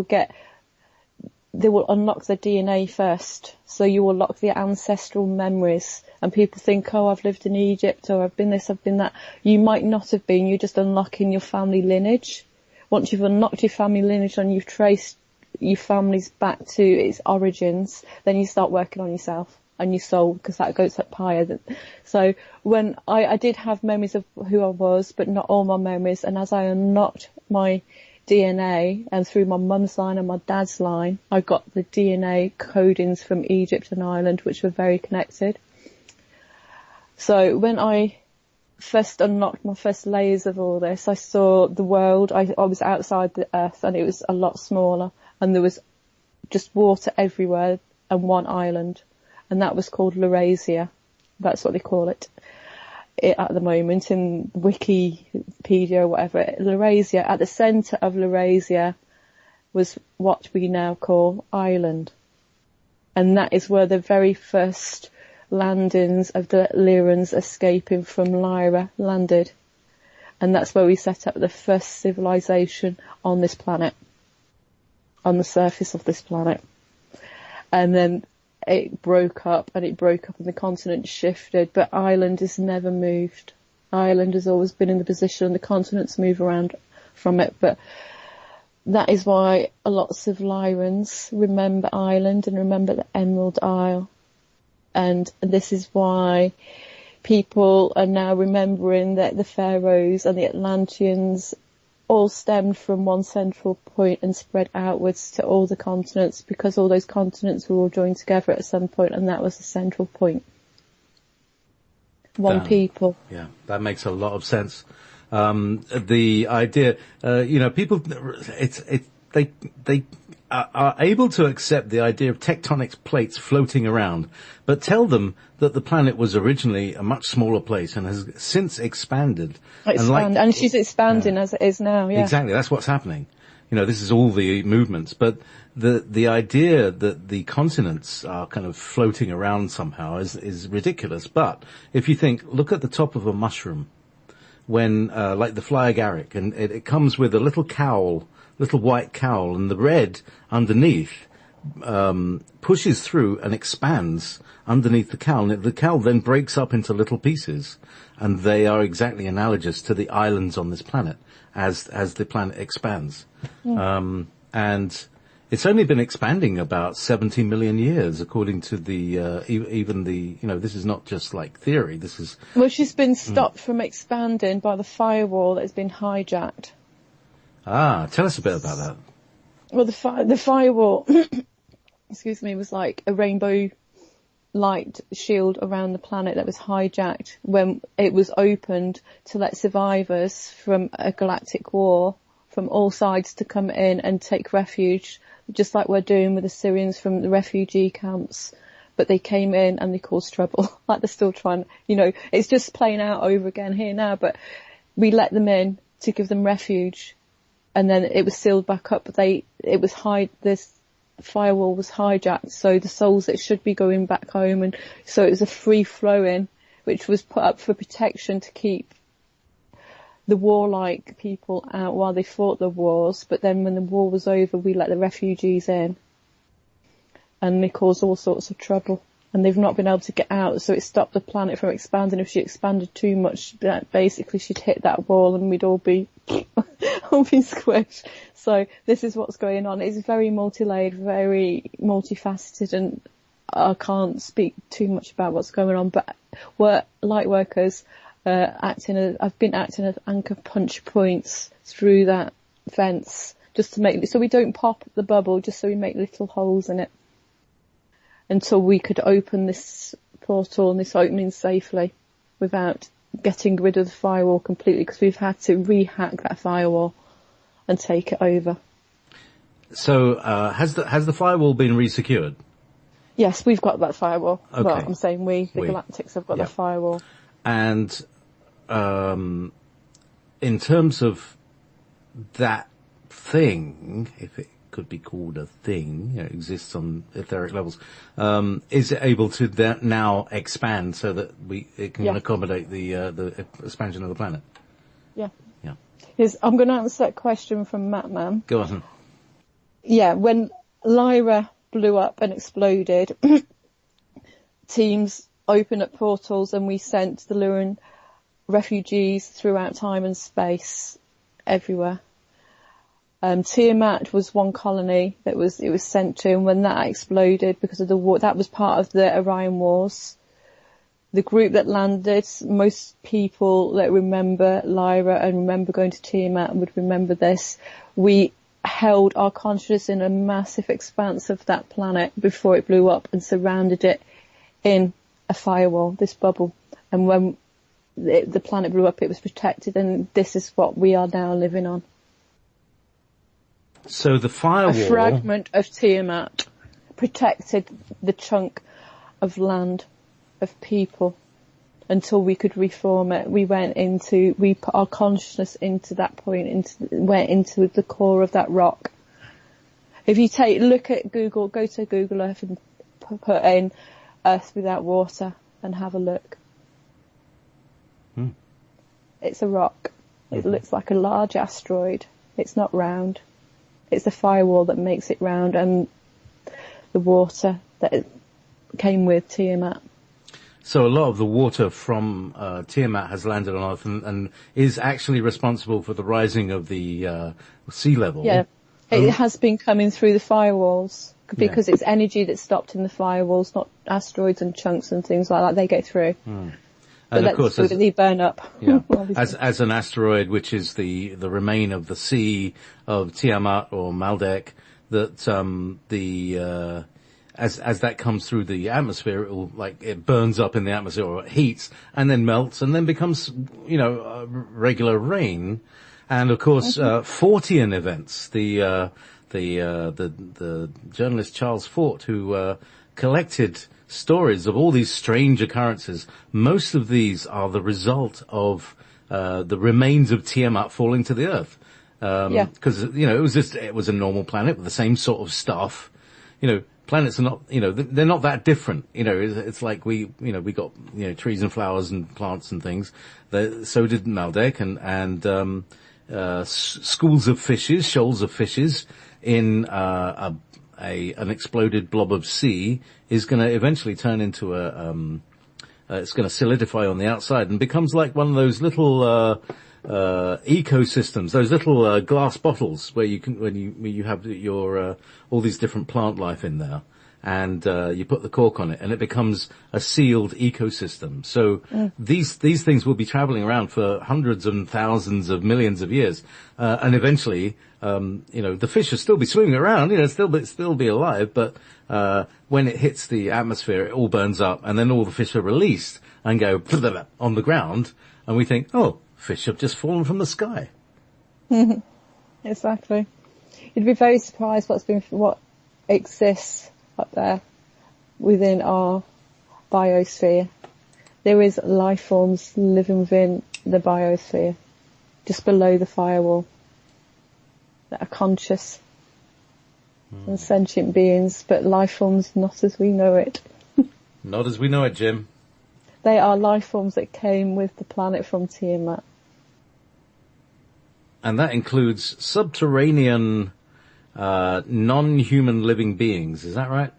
will unlock their DNA first. So you will lock their ancestral memories. And people think, oh, I've lived in Egypt, or I've been this, I've been that. You might not have been. You're just unlocking your family lineage. Once you've unlocked your family lineage and you've traced your family's back to its origins, then you start working on yourself and your soul, because that goes up higher. So when I did have memories of who I was, but not all my memories, and as I unlocked my DNA, and through my mum's line and my dad's line, I got the DNA codings from Egypt and Ireland, which were very connected. So when I first unlocked my first layers of all this, I saw the world. I was outside the earth, and it was a lot smaller, and there was just water everywhere and one island, and that was called Laurasia. That's what they call it at the moment in Wikipedia or whatever. Laurasia, at the centre of Laurasia was what we now call Ireland, and that is where the very first landings of the Lyrans escaping from Lyra landed, and that's where we set up the first civilization on this planet, on the surface of this planet. And then it broke up, and the continent shifted, but Ireland has never moved. Ireland has always been in the position, and the continents move around from it, but that is why lots of Lyrans remember Ireland and remember the Emerald Isle. And this is why people are now remembering that the Pharaohs and the Atlantians all stemmed from one central point and spread outwards to all the continents, because all those continents were all joined together at some point, and that was the central point. One people. Yeah, that makes a lot of sense. The idea, people, they are able to accept the idea of tectonic plates floating around, but tell them that the planet was originally a much smaller place and has since expanded. And she's expanding as it is now, yeah. Exactly, that's what's happening. This is all the movements, but the idea that the continents are kind of floating around somehow is ridiculous. But if you look at the top of a mushroom, when, like the fly agaric, and it comes with a little cowl, little white cowl, and the red underneath, pushes through and expands underneath the cowl. And the cowl then breaks up into little pieces, and they are exactly analogous to the islands on this planet as the planet expands. And it's only been expanding about 70 million years, according to the even the, this is not just like theory. This is well, she's been stopped from expanding by the firewall that has been hijacked. Tell us a bit about that. Well, the firewall, excuse me, was like a rainbow light shield around the planet that was hijacked when it was opened to let survivors from a galactic war from all sides to come in and take refuge, just like we're doing with the Syrians from the refugee camps. But they came in and they caused trouble. Like they're still trying, it's just playing out over again here now, but we let them in to give them refuge. And then it was sealed back up, but this firewall was hijacked, so the souls that should be going back home, and so it was a free flowing, which was put up for protection to keep the warlike people out while they fought the wars. But then when the war was over, we let the refugees in, and they caused all sorts of trouble, and they've not been able to get out, so it stopped the planet from expanding. If she expanded too much, basically she'd hit that wall and we'd all be squished. So this is what's going on. It's very multi-layered, very multifaceted, and I can't speak too much about what's going on, but we're light workers, I've been acting as anchor punch points through that fence just to make, so we don't pop the bubble, just so we make little holes in it until we could open this portal and this opening safely without getting rid of the firewall completely, because we've had to rehack that firewall and take it over. So, has the firewall been resecured? Yes, we've got that firewall. Okay. Well, I'm saying the Galactics have got the firewall. And, in terms of that thing, if it could be called a thing, it exists on etheric levels, is it able to now expand so that it can accommodate the expansion of the planet? Yeah. Yeah. I'm going to answer that question from Matt. Go on. Yeah, when Lyra blew up and exploded, teams opened up portals and we sent the Lyran refugees throughout time and space everywhere. Tiamat was one colony that it was sent to, and when that exploded because of the war, that was part of the Orion Wars. The group that landed, most people that remember Lyra and remember going to Tiamat would remember this. We held our consciousness in a massive expanse of that planet before it blew up and surrounded it in a firewall, this bubble. And when the planet blew up, it was protected, and this is what we are now living on. So the firewall... A fragment of Tiamat protected the chunk of land, of people, until we could reform it. We put our consciousness into that point, went into the core of that rock. If you look at Google, go to Google Earth and put in Earth without water and have a look. It's a rock. It looks like a large asteroid. It's not round. It's the firewall that makes it round, and the water that it came with Tiamat. So a lot of the water from Tiamat has landed on Earth and is actually responsible for the rising of the sea level. Yeah, it has been coming through the firewalls because it's energy that's stopped in the firewalls, not asteroids and chunks and things like that. They go through. And of course, they burn up. Yeah. as an asteroid, which is the remain of the sea of Tiamat or Maldek, that as that comes through the atmosphere, it burns up in the atmosphere, or it heats and then melts and then becomes regular rain. And of course, Fortean events. The journalist Charles Fort, who collected stories of all these strange occurrences. Most of these are the result of the remains of Tiamat falling to the Earth. Because it was a normal planet with the same sort of stuff. Planets are not, they're not that different. It's like we got trees and flowers and plants and things. So did Maldek and schools of fishes, shoals of fishes in a an exploded blob of sea is going to eventually turn into it's going to solidify on the outside and becomes like one of those little ecosystems, those little glass bottles where you have your all these different plant life in there, and you put the cork on it, and it becomes a sealed ecosystem. So these things will be traveling around for hundreds and thousands of millions of years, and eventually, the fish will still be swimming around, still be alive, but when it hits the atmosphere, it all burns up, and then all the fish are released and go on the ground, and we think, oh, fish have just fallen from the sky. Exactly. You'd be very surprised what exists up there within our biosphere. There is life forms living within the biosphere, just below the firewall, that are conscious and sentient beings, but life forms not as we know it. Not as we know it, Jim. They are life forms that came with the planet from Tiamat. And that includes subterranean, non-human living beings, is that right?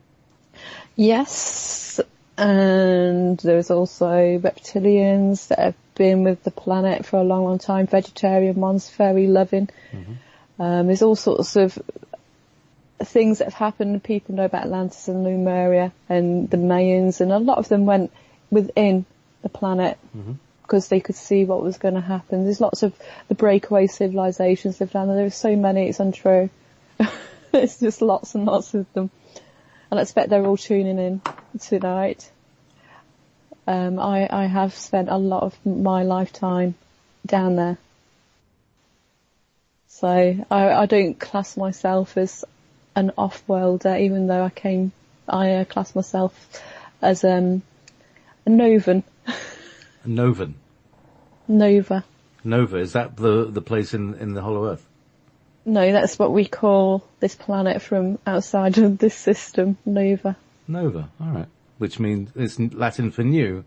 Yes, and there's also reptilians that have been with the planet for a long, long time, vegetarian ones, very loving. There's all sorts of things that have happened. People know about Atlantis and Lemuria and the Mayans, and a lot of them went within the planet because they could see what was going to happen. There's lots of the breakaway civilizations lived down there. There are so many, it's untrue. It's just lots and lots of them. And I expect they're all tuning in tonight. I have spent a lot of my lifetime down there. So I don't class myself as an off-worlder, even though I class myself as a Novan. A Novan? Nova. Nova, is that the place in the Hollow Earth? No, that's what we call this planet from outside of this system, Nova. Nova, alright. Which means it's Latin for new.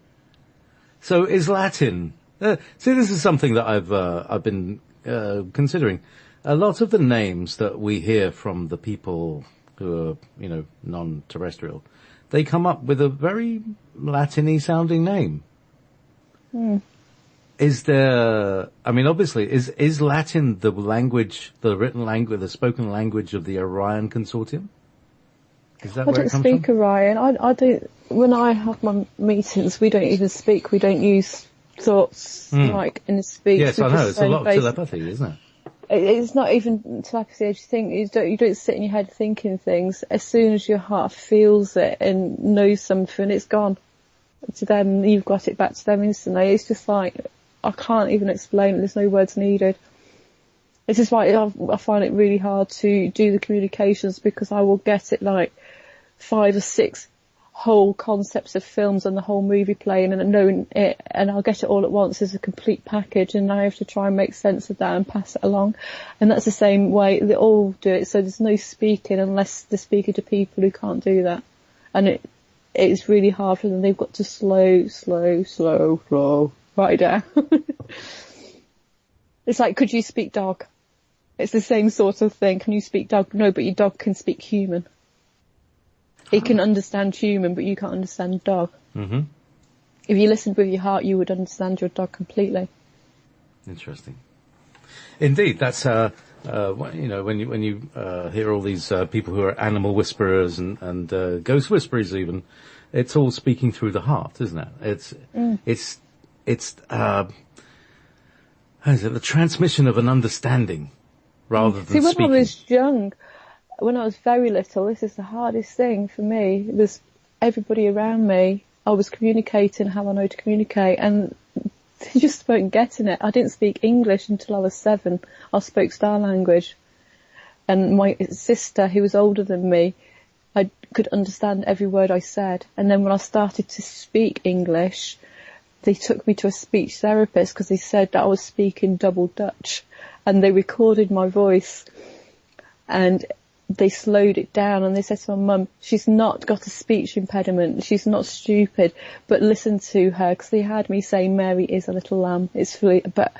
So is Latin... see, this is something that I've been considering. A lot of the names that we hear from the people who are, non-terrestrial, they come up with a very Latin-y sounding name. Is there, obviously, is Latin the language, the written language, the spoken language of the Orion Consortium? Is that where it comes from? I don't speak Orion. I don't, when I have my meetings, we don't even speak. We don't use thoughts like in the speech. Yes, I know. It's a lot of telepathy, isn't it? It's not even telepathy as you think. You don't sit in your head thinking things. As soon as your heart feels it and knows something, it's gone. To them, you've got it back to them instantly. It's just like, I can't even explain it. There's no words needed. It's just why I find it really hard to do the communications, because I will get it like 5 or 6 whole concepts of films and the whole movie playing and knowing it, and I'll get it all at once as a complete package, and I have to try and make sense of that and pass it along. And that's the same way they all do it, so there's no speaking unless they're speaking to people who can't do that. And it's really hard for them. They've got to slow right down. It's like, could you speak dog? It's the same sort of thing. Can you speak dog? No, but your dog can speak human. He can understand human, but you can't understand dog. Mm-hmm. If you listened with your heart, you would understand your dog completely. Interesting. Indeed, that's when you hear all these people who are animal whisperers and ghost whisperers, even, it's all speaking through the heart, isn't it? It's how is it, the transmission of an understanding rather than speaking. See, when I was young, when I was very little, this is the hardest thing for me. It was everybody around me. I was communicating how I know to communicate, and they just weren't getting it. I didn't speak English until I was 7. I spoke Star language. And my sister, who was older than me, I could understand every word I said. And then when I started to speak English, they took me to a speech therapist because they said that I was speaking double Dutch. And they recorded my voice. And they slowed it down, and they said to my mum, she's not got a speech impediment, she's not stupid, but listen to her, because they had me say Mary is a little lamb. It's fully, but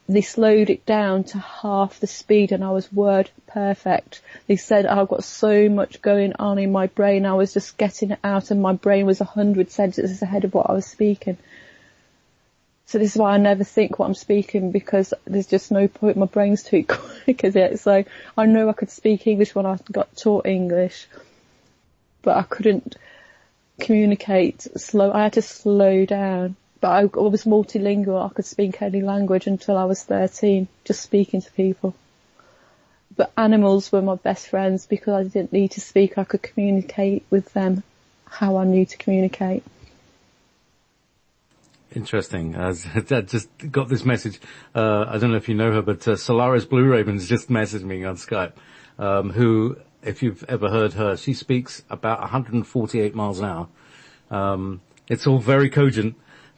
They slowed it down to half the speed and I was word perfect. They said I've got so much going on in my brain, I was just getting it out and my brain was 100 sentences ahead of what I was speaking. So this is why I never think what I'm speaking, because there's just no point, my brain's too quick as it. So I know I could speak English when I got taught English, but I couldn't communicate slow. I had to slow down. But I was multilingual. I could speak any language until I was 13, just speaking to people. But animals were my best friends because I didn't need to speak. I could communicate with them how I knew to communicate. Interesting. I just got this message. I don't know if you know her, but Solaris Blue Ravens just messaged me on Skype, who, if you've ever heard her, she speaks about 148 miles an hour. It's all very cogent,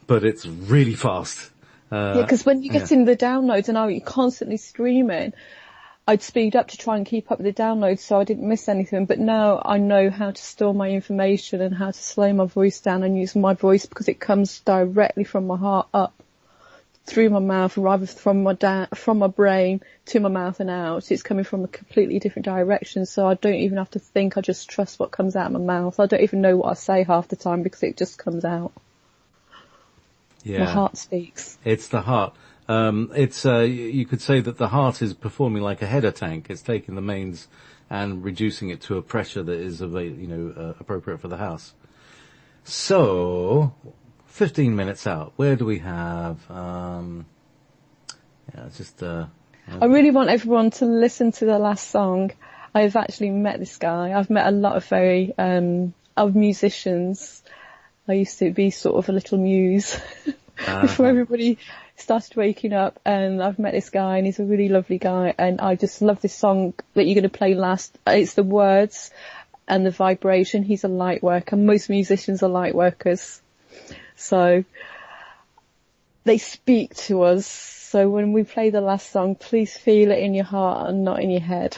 but it's really fast. Yeah, because when you get in the downloads and you're constantly streaming, I'd speed up to try and keep up with the downloads so I didn't miss anything. But now I know how to store my information and how to slow my voice down and use my voice because it comes directly from my heart up through my mouth rather from my brain to my mouth and out. It's coming from a completely different direction, so I don't even have to think. I just trust what comes out of my mouth. I don't even know what I say half the time because it just comes out. Yeah. My heart speaks. It's the heart. You could say that the heart is performing like a header tank. It's taking the mains and reducing it to a pressure that is appropriate for the house. So, 15 minutes out. Where do we have? I really want everyone to listen to the last song. I've actually met this guy. I've met a lot of of musicians. I used to be sort of a little muse before everybody started waking up, and I've met this guy and he's a really lovely guy, and I just love this song that you're going to play last. It's the words and the vibration. He's a light worker. Most musicians are light workers, so they speak to us. So when we play the last song, please feel it in your heart and not in your head.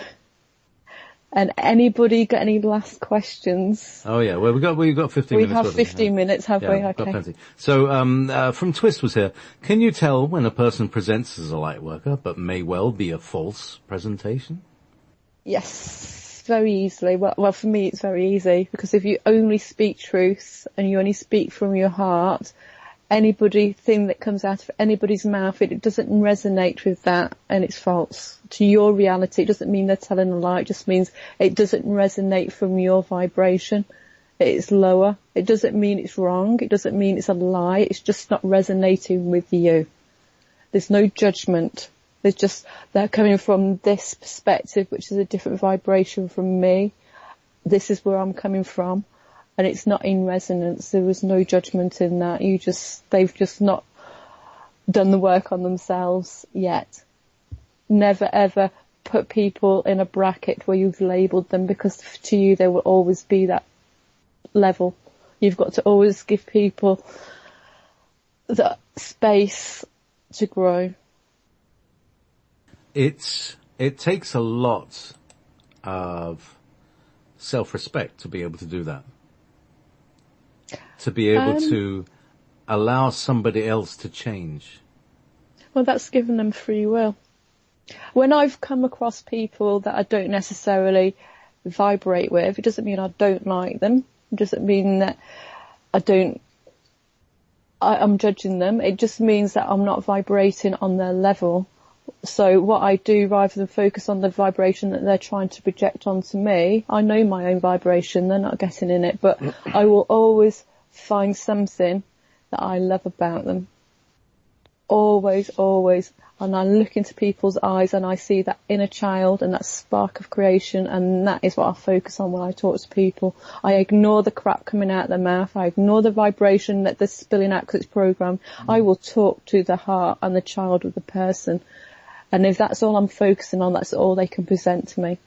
And anybody got any last questions? Oh yeah, well we've got 15 minutes. We have 15 minutes, have we? Okay. Got plenty. So, from Twist was here. Can you tell when a person presents as a light worker, but may well be a false presentation? Yes, very easily. Well, for me it's very easy, because if you only speak truth and you only speak from your heart, thing that comes out of anybody's mouth, it doesn't resonate with that, and it's false to your reality. It doesn't mean they're telling a lie. It just means it doesn't resonate from your vibration. It's lower. It doesn't mean it's wrong. It doesn't mean it's a lie. It's just not resonating with you. There's no judgment. There's just, they're coming from this perspective, which is a different vibration from me. This is where I'm coming from. And it's not in resonance. There was no judgment in that. They've just not done the work on themselves yet. Never ever put people in a bracket where you've labelled them, because to you there will always be that level. You've got to always give people the space to grow. It takes a lot of self-respect to be able to do that. To be able to allow somebody else to change. Well, that's given them free will. When I've come across people that I don't necessarily vibrate with, it doesn't mean I don't like them. It doesn't mean that I'm judging them. It just means that I'm not vibrating on their level. So what I do, rather than focus on the vibration that they're trying to project onto me, I know my own vibration, they're not getting in it, but I will always find something that I love about them. Always, always. And I look into people's eyes and I see that inner child and that spark of creation, and that is what I focus on when I talk to people. I ignore the crap coming out of their mouth. I ignore the vibration that they're spilling out because it's programmed. I will talk to the heart and the child of the person. And if that's all I'm focusing on, that's all they can present to me.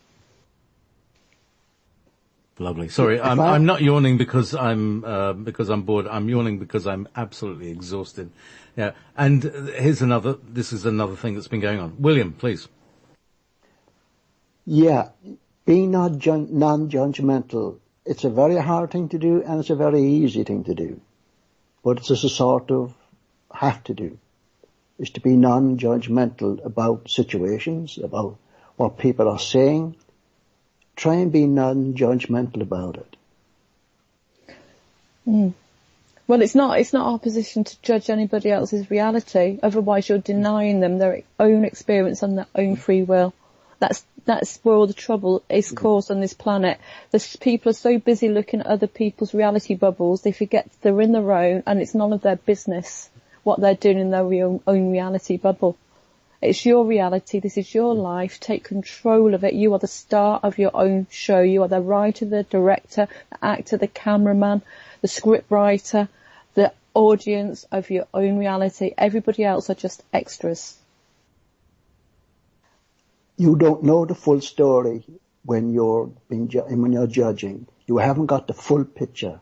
Lovely. Sorry, I'm not yawning because I'm bored. I'm yawning because I'm absolutely exhausted. Yeah. And this is another thing that's been going on. William, please. Yeah. Being non-judgmental. It's a very hard thing to do, and it's a very easy thing to do. But it's a sort of have to do. is to be non-judgmental about situations, about what people are saying. Try and be non-judgmental about it. Well, it's not our position to judge anybody else's reality. Otherwise, you're denying them their own experience and their own free will. That's where all the trouble is caused on this planet. People are so busy looking at other people's reality bubbles, they forget they're in their own, and it's none of their business what they're doing in their own reality bubble. It's your reality. This is your life. Take control of it. You are the star of your own show. You are the writer, the director, the actor, the cameraman, the script writer, the audience of your own reality. Everybody else are just extras. You don't know the full story when you're judging. You haven't got the full picture.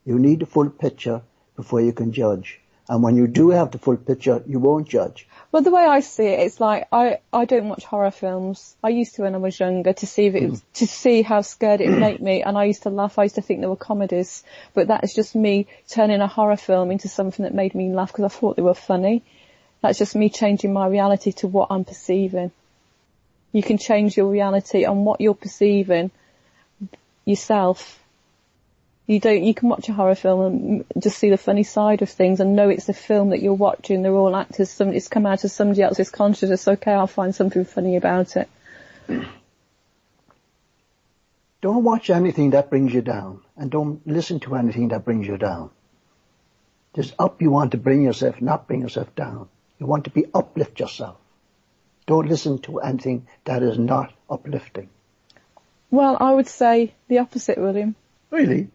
You need the full picture before you can judge. And when you do have the full picture, you won't judge. Well, the way I see it, it's like I don't watch horror films. I used to when I was younger to see if it was, to see how scared it would make me, and I used to laugh. I used to think they were comedies, but that is just me turning a horror film into something that made me laugh because I thought they were funny. That's just me changing my reality to what I'm perceiving. You can change your reality on what you're perceiving yourself. You can watch a horror film and just see the funny side of things and know it's a film that you're watching. They're all actors. It's come out of somebody else's consciousness. Okay, I'll find something funny about it. Don't watch anything that brings you down, and don't listen to anything that brings you down. Just up you want to bring yourself, not bring yourself down. You want to uplift yourself. Don't listen to anything that is not uplifting. Well, I would say the opposite, William. Really?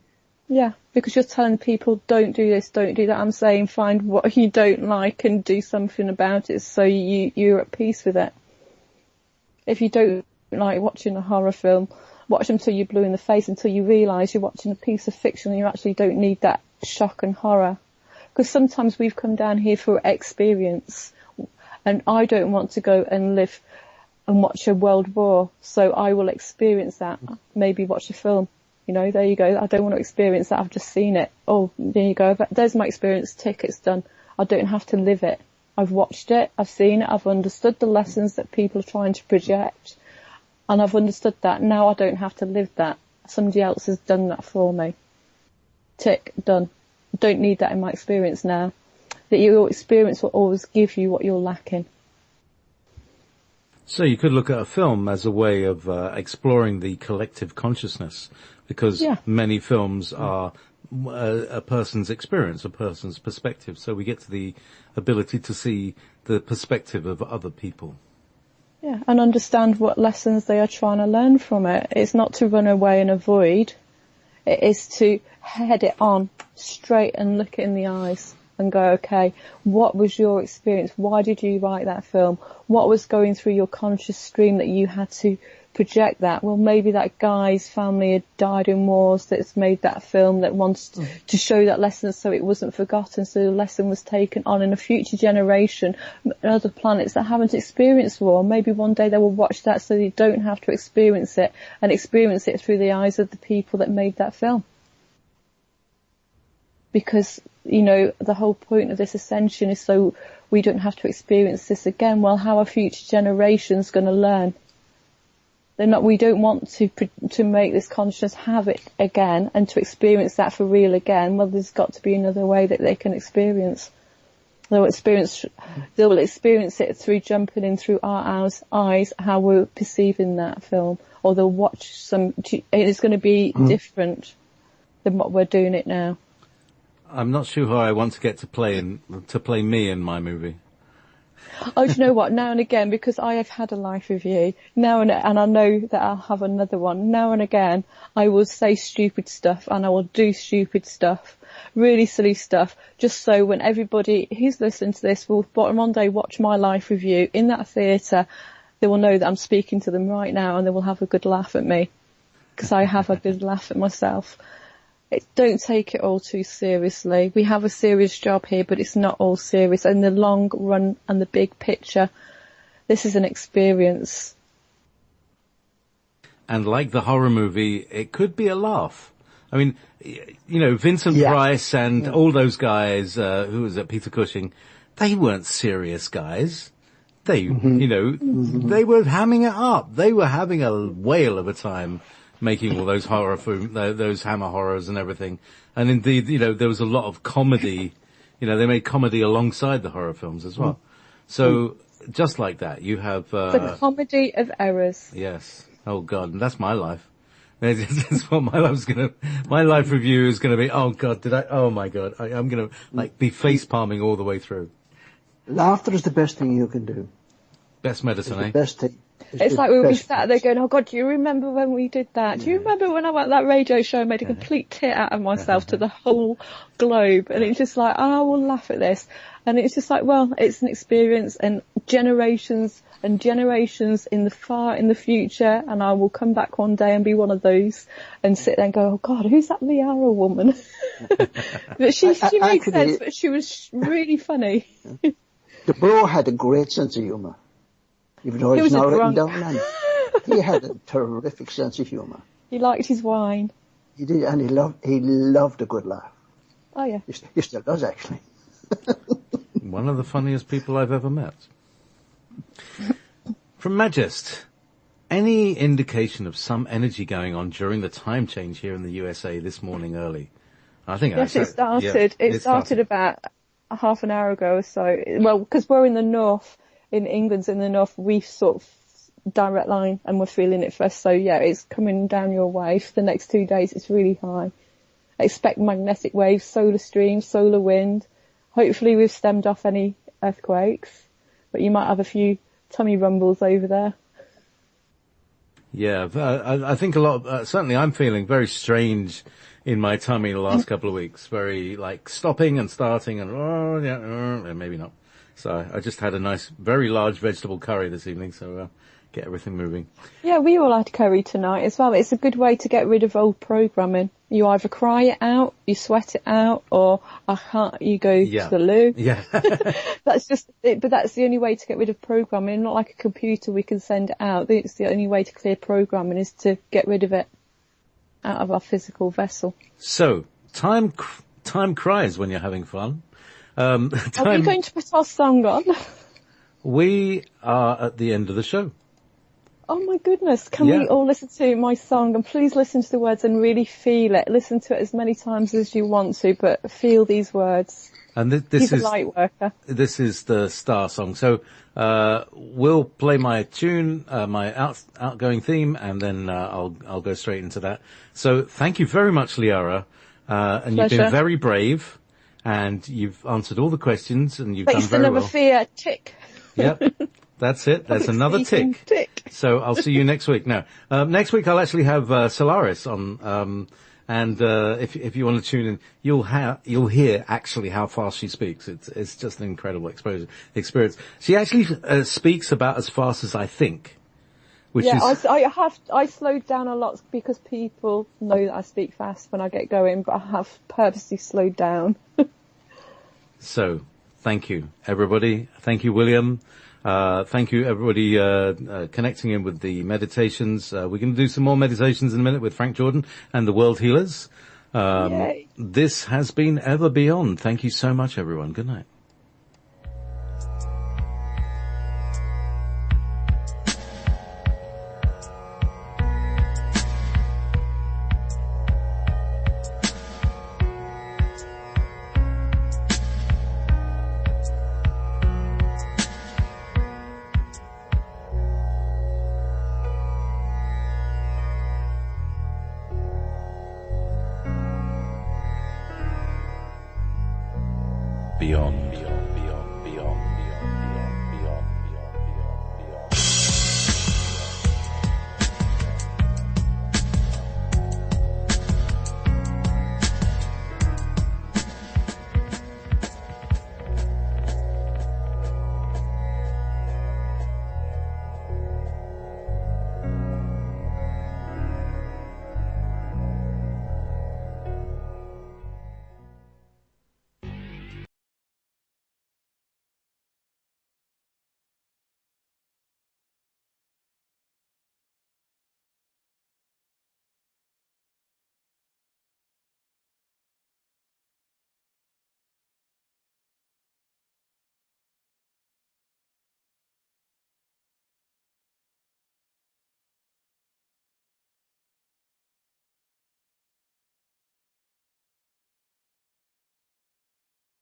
Yeah, because you're telling people, don't do this, don't do that. I'm saying find what you don't like and do something about it so you're at peace with it. If you don't like watching a horror film, watch them till you're blue in the face, until you realise you're watching a piece of fiction and you actually don't need that shock and horror. Because sometimes we've come down here for experience, and I don't want to go and live and watch a world war, so I will experience that. Maybe watch a film. You know, there you go. I don't want to experience that. I've just seen it. Oh, there you go. There's my experience. Tick, it's done. I don't have to live it. I've watched it. I've seen it. I've understood the lessons that people are trying to project. And I've understood that. Now I don't have to live that. Somebody else has done that for me. Tick, done. I don't need that in my experience now. That your experience will always give you what you're lacking. So you could look at a film as a way of exploring the collective consciousness, because many films are a person's experience, a person's perspective. So we get to the ability to see the perspective of other people. Yeah, and understand what lessons they are trying to learn from it. It's not to run away and avoid. It is to head it on straight and look it in the eyes and go, okay, what was your experience? Why did you write that film? What was going through your conscious stream that you had to project that? Well, maybe that guy's family had died in wars that's made that film, that wants to show that lesson so it wasn't forgotten, so the lesson was taken on in a future generation, other planets that haven't experienced war. Maybe one day they will watch that so they don't have to experience it, and experience it through the eyes of the people that made that film. Because, you know, the whole point of this ascension is so we don't have to experience this again. Well, how are future generations going to learn? We don't want to make this consciousness have it again and to experience that for real again. Well, there's got to be another way that they can experience. They will experience it through jumping in through our eyes, how we're perceiving that film, or they'll watch some. It's going to be different than what we're doing it now. I'm not sure how I want to get to play me in my movie. Oh, do you know what? Now and again, because I have had a life with you, and I know that I'll have another one. Now and again, I will say stupid stuff and I will do stupid stuff, really silly stuff, just so when everybody who's listening to this will one day watch my life with you in that theatre, they will know that I'm speaking to them right now and they will have a good laugh at me, because I have a good laugh at myself. Don't take it all too seriously. We have a serious job here, but it's not all serious. In the long run and the big picture, this is an experience. And like the horror movie, it could be a laugh. I mean, you know, Vincent Price and all those guys, who was it, Peter Cushing, they weren't serious guys. They, you know, they were hamming it up. They were having a whale of a time making all those those Hammer horrors and everything. And indeed, you know, there was a lot of comedy. You know, they made comedy alongside the horror films as well. So, just like that, you have... the comedy of errors. Yes. Oh, God. And that's my life. That's what my life review is gonna be. Oh, God, oh, my God. I'm gonna, like, be face-palming all the way through. Laughter is the best thing you can do. Best medicine, It's the best thing. It's like we'll be sat there going, oh God, do you remember when we did that? Do you remember when I went to that radio show and made a complete tit out of myself to the whole globe? And it's just like, oh, we'll laugh at this. And it's just like, well, it's an experience, and generations and generations in the future, and I will come back one day and be one of those and sit there and go, oh God, who's that Liara woman? But she made sense, but she was really funny. The bro had a great sense of humour. Even though he's not written down, man. He had a terrific sense of humour. He liked his wine. He did, and he loved a good laugh. Oh yeah. He still does, actually. One of the funniest people I've ever met. From Magist, any indication of some energy going on during the time change here in the USA this morning early? I think yes, it started. Yeah, it started about a half an hour ago or so. Well, because we're in the north. In England's in the north, we sort of direct line and we're feeling it first. So yeah, it's coming down your way for the next 2 days. It's really high. Expect magnetic waves, solar streams, solar wind. Hopefully we've stemmed off any earthquakes, but you might have a few tummy rumbles over there. Yeah, I think a lot of, certainly I'm feeling very strange in my tummy the last couple of weeks. Very like stopping and starting and maybe not. So I just had a nice, very large vegetable curry this evening, so get everything moving. Yeah, we all had curry tonight as well. It's a good way to get rid of old programming. You either cry it out, you sweat it out, or you go to the loo. Yeah. That's just it, but that's the only way to get rid of programming. Not like a computer, we can send it out. It's the only way to clear programming is to get rid of it out of our physical vessel. So, time cries when you're having fun. Are we going to put our song on? We are at the end of the show. Oh my goodness, can we all listen to my song? And please listen to the words and really feel it. Listen to it as many times as you want to, but feel these words. And He's a light worker. This is the star song. So, we'll play my tune, my outgoing theme, and then, I'll go straight into that. So thank you very much, Liara. And Pleasure. You've been very brave. And you've answered all the questions, and you've done very well. Face the never fear, tick. Yep, that's it. There's another tick. So I'll see you next week. Now, next week I'll actually have Solaris on, and if you want to tune in, you'll hear actually how fast she speaks. It's just an incredible experience. She actually speaks about as fast as I think. I slowed down a lot because people know that I speak fast when I get going, but I have purposely slowed down. So, thank you, everybody. Thank you, William. Thank you, everybody, connecting in with the meditations. We're going to do some more meditations in a minute with Frank Jordan and the World Healers. This has been Ever Beyond. Thank you so much, everyone. Good night. Beyond.